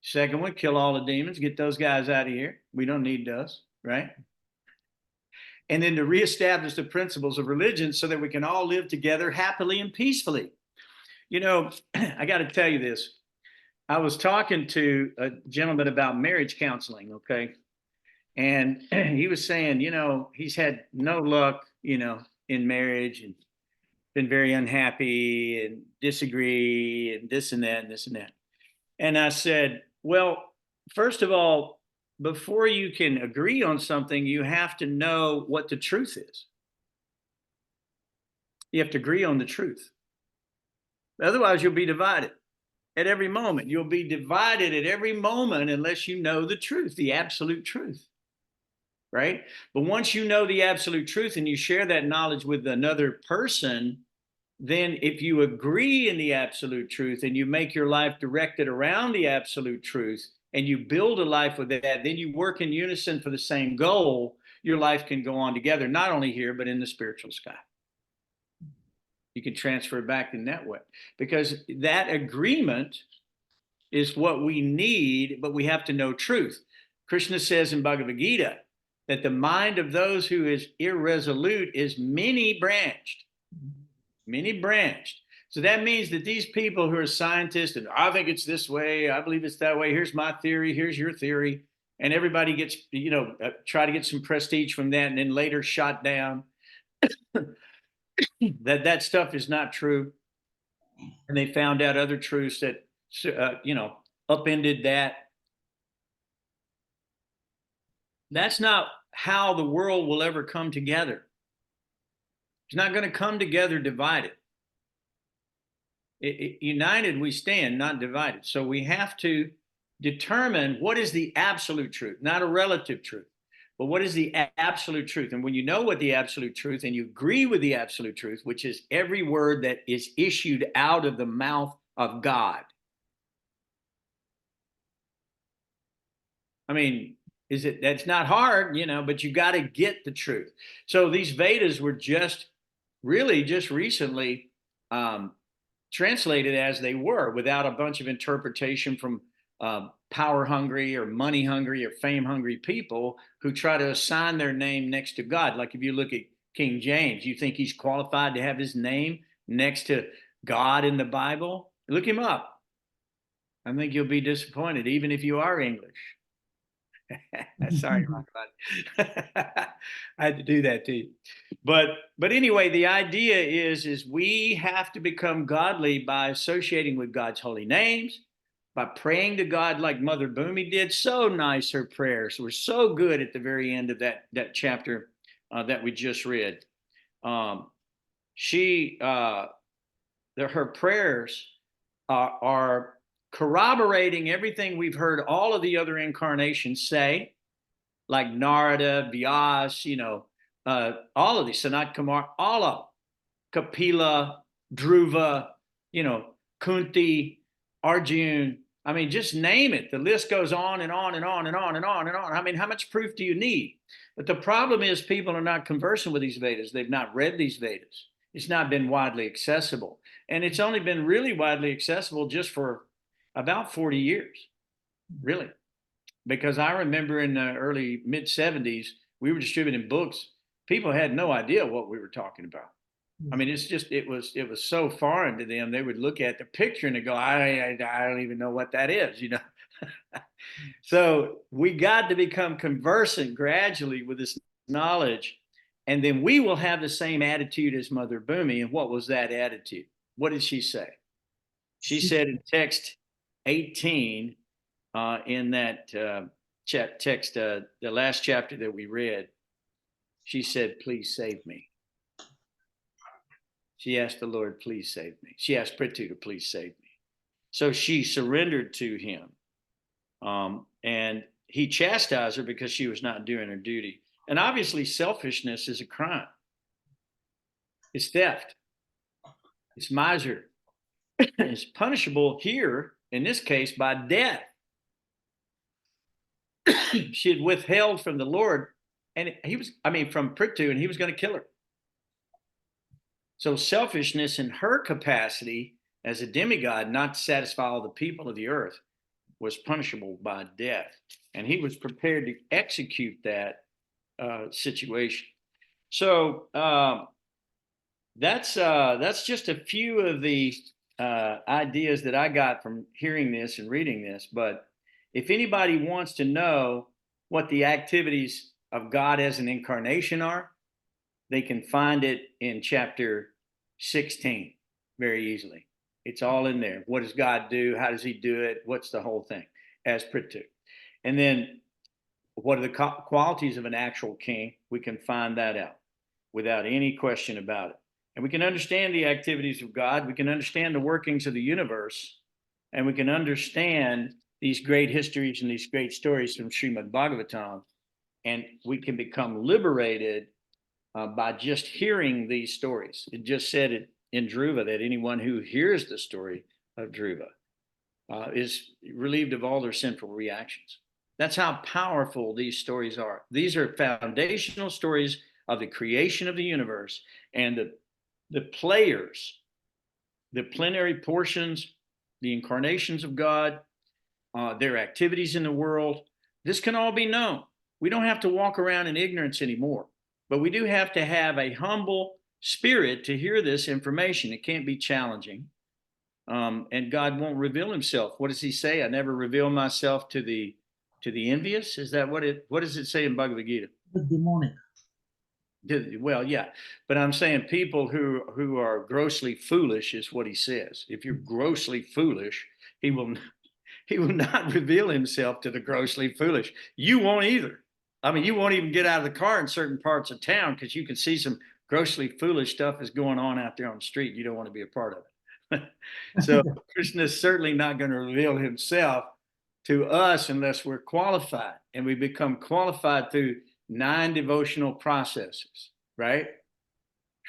Second one, kill all the demons, get those guys out of here. We don't need those, right? And then to reestablish the principles of religion so that we can all live together happily and peacefully. You know, I got to tell you this. I was talking to a gentleman about marriage counseling, okay? And he was saying, you know, he's had no luck, you know, in marriage and been very unhappy and disagree and this and that and this and that. And I said, well, first of all, before you can agree on something, you have to know what the truth is. You have to agree on the truth. Otherwise, you'll be divided at every moment. You'll be divided at every moment unless you know the truth, the absolute truth. Right? But once you know the absolute truth and you share that knowledge with another person, then if you agree in the absolute truth and you make your life directed around the absolute truth and you build a life with that, then you work in unison for the same goal, your life can go on together, not only here, but in the spiritual sky. You can transfer it back in that way because that agreement is what we need, but we have to know truth. Krishna says in Bhagavad Gita that the mind of those who is irresolute is many branched. So that means that these people who are scientists and I think it's this way, I believe it's that way, here's my theory, here's your theory, and everybody gets, you know, try to get some prestige from that and then later shot down. that stuff is not true. And they found out other truths that, you know, upended that. That's not how the world will ever come together. It's not going to come together divided. United we stand, not divided. So we have to determine what is the absolute truth, not a relative truth, but what is the absolute truth. And when you know what the absolute truth and you agree with the absolute truth, which is every word that is issued out of the mouth of God. I mean, that's not hard, you know, but you got to get the truth. So these Vedas were just recently translated as they were without a bunch of interpretation from power hungry or money hungry or fame hungry people who try to assign their name next to God. Like if you look at King James, you think he's qualified to have his name next to God in the Bible? Look him up. I think you'll be disappointed, even if you are English. Sorry, I had to do that to you. But anyway, the idea is we have to become godly by associating with God's holy names, by praying to God like Mother Bhumi did. So nice, her prayers were so good at the very end of that chapter that we just read. Her prayers are corroborating everything we've heard all of the other incarnations say, like Narada, Vyas, you know, all of these, Sanat Kumar, all of them, Kapila, Dhruva, you know, Kunti, Arjun. I mean, just name it. The list goes on and on and on and on and on and on. I mean, how much proof do you need? But the problem is people are not conversant with these Vedas. They've not read these Vedas. It's not been widely accessible. And it's only been really widely accessible just for about 40 years, really. Because I remember in the early mid 70s, we were distributing books. People had no idea what we were talking about. I mean, it's just it was so foreign to them. They would look at the picture and they go, I don't even know what that is, you know. So we got to become conversant gradually with this knowledge, and then we will have the same attitude as Mother Bhumi. And what was that attitude? What did she say? She said in text 18, in that text, the last chapter that we read, she said, "Please save me." She asked the Lord, "Please save me." She asked Prthu to please save me. So she surrendered to him. And he chastised her because she was not doing her duty. And obviously, selfishness is a crime. It's theft. It's miser. It's punishable here, in this case, by death. She had withheld from the Lord, and from Prthu, and he was going to kill her. So selfishness in her capacity as a demigod, not to satisfy all the people of the earth, was punishable by death. And he was prepared to execute that situation. So that's just a few of the ideas that I got from hearing this and reading this. But if anybody wants to know what the activities of God as an incarnation are, they can find it in chapter 16 very easily. It's all in there. What does God do? How does he do it? What's the whole thing as Prthu? And then what are the qualities of an actual king? We can find that out without any question about it. And we can understand the activities of God. We can understand the workings of the universe. And we can understand these great histories and these great stories from Srimad Bhagavatam. And we can become liberated by just hearing these stories. It just said it in Dhruva that anyone who hears the story of Dhruva is relieved of all their sinful reactions. That's how powerful these stories are. These are foundational stories of the creation of the universe, and the players, the plenary portions, the incarnations of God, their activities in the world. This can all be known. We don't have to walk around in ignorance anymore, but we do have to have a humble spirit to hear this information. It can't be challenging. And God won't reveal himself. What does he say? I never reveal myself to the envious. Is that what does it say in Bhagavad Gita? The demonic. Well, yeah, but I'm saying people who are grossly foolish is what he says. If you're grossly foolish, he will not reveal himself to the grossly foolish. You won't either. I mean, you won't even get out of the car in certain parts of town because you can see some grossly foolish stuff is going on out there on the street. You don't want to be a part of it. So Krishna is certainly not going to reveal himself to us unless we're qualified, and we become qualified through 9 devotional processes, right?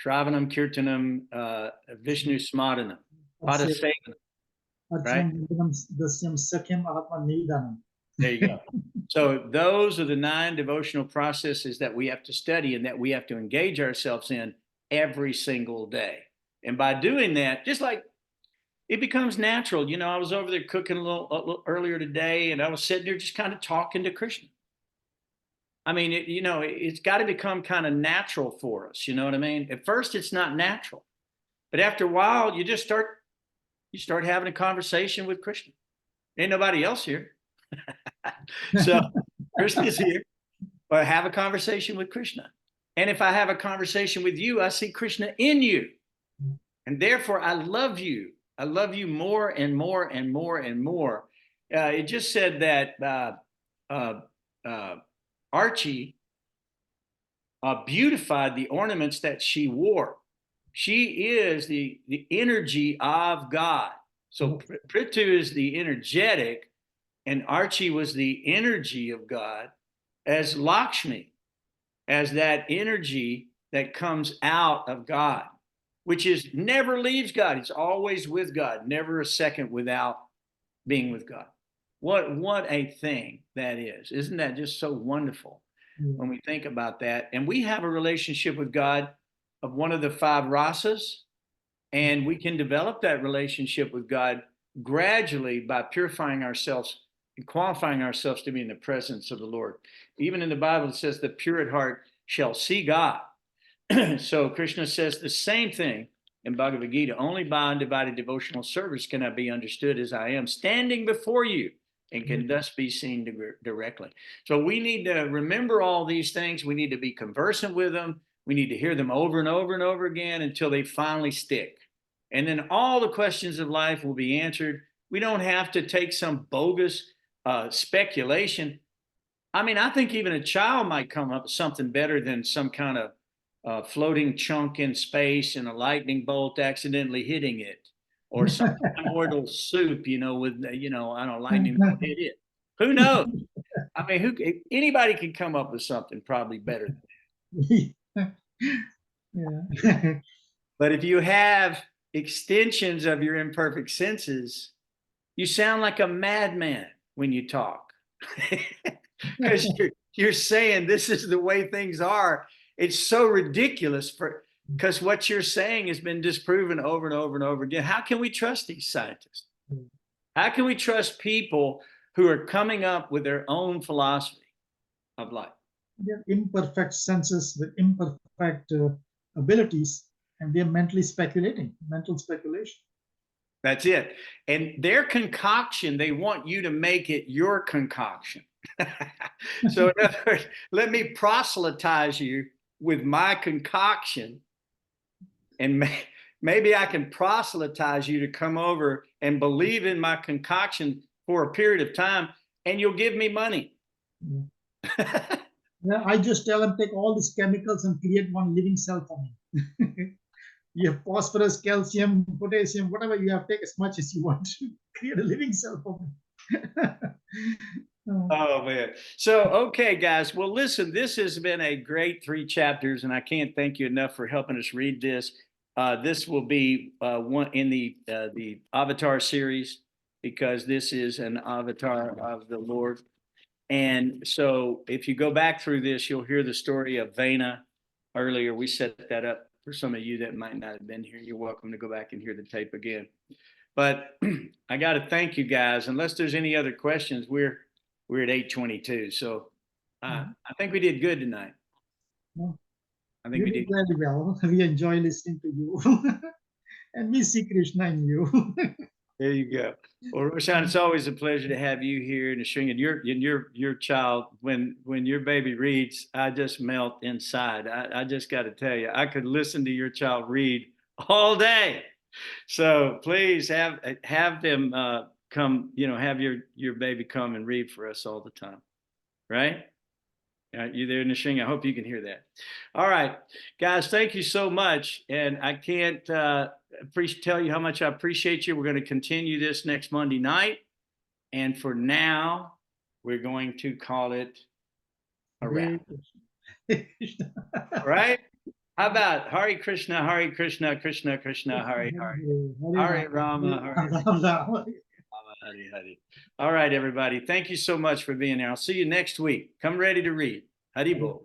Shravanam, Kirtanam, Vishnu Smaranam, Padasevanam, right? There you go. So those are the 9 devotional processes that we have to study and that we have to engage ourselves in every single day. And by doing that, just like it becomes natural. You know, I was over there cooking a little earlier today, and I was sitting there just kind of talking to Krishna. I mean, it's got to become kind of natural for us. You know what I mean? At first, it's not natural, but after a while, you start having a conversation with Krishna. Ain't nobody else here. So Krishna's here, but have a conversation with Krishna. And if I have a conversation with you, I see Krishna in you. And therefore, I love you. I love you more and more and more and more. It just said that Archie beautified the ornaments that she wore. She is the energy of God. So Prthu is the energetic, and Archie was the energy of God, as Lakshmi, as that energy that comes out of God, which never leaves God. It's always with God, never a second without being with God. What a thing that is. Isn't that just so wonderful when we think about that? And we have a relationship with God of one of the 5 rasas, and we can develop that relationship with God gradually by purifying ourselves and qualifying ourselves to be in the presence of the Lord. Even in the Bible, it says the pure at heart shall see God. So Krishna says the same thing in Bhagavad Gita. Only by undivided devotional service can I be understood as I am, standing before you, and can thus be seen directly. So we need to remember all these things. We need to be conversant with them. We need to hear them over and over and over again until they finally stick. And then all the questions of life will be answered. We don't have to take some bogus speculation. I mean, I think even a child might come up with something better than some kind of floating chunk in space and a lightning bolt accidentally hitting it, or some immortal soup, with, I don't know, lightning bolt hit it. Who knows? I mean, anybody can come up with something probably better than that. Yeah. But if you have extensions of your imperfect senses, you sound like a madman when you talk. Because you're saying this is the way things are. It's so ridiculous because what you're saying has been disproven over and over and over again. How can we trust these scientists? How can we trust people who are coming up with their own philosophy of life? They're imperfect senses with imperfect abilities, and they're mentally speculating, mental speculation. That's it. And their concoction, they want you to make it your concoction. So in other words, let me proselytize you with my concoction, and maybe I can proselytize you to come over and believe in my concoction for a period of time, and you'll give me money. Yeah, I just tell them, take all these chemicals and create one living cell for me. You have phosphorus, calcium, potassium, whatever you have, take as much as you want. Create a living cell for me. Oh, man. So, okay, guys. Well, listen, this has been a great 3 chapters, and I can't thank you enough for helping us read this. This will be one in the Avatar series, because this is an avatar of the Lord. And so if you go back through this, you'll hear the story of Vena earlier. We set that up for some of you that might not have been here. You're welcome to go back and hear the tape again. But I got to thank you guys. Unless there's any other questions, we're at 8:22. So I think we did good tonight. I think we did very well. We enjoy listening to you. And we see Krishna in you. There you go. Well, Roshan, it's always a pleasure to have you here in the string. And your child, when your baby reads, I just melt inside. I just got to tell you, I could listen to your child read all day. So please have them come. Have your baby come and read for us all the time, right? You there in the string? I hope you can hear that. All right, guys, thank you so much. And I can't tell you how much I appreciate you. We're going to continue this next Monday night. And for now, we're going to call it a wrap. All right? How about Hare Krishna, Hare Krishna, Krishna Krishna, Hare Hare, Hare Rama, Hare Rama. All right, everybody. Thank you so much for being here. I'll see you next week. Come ready to read. Hari Bol.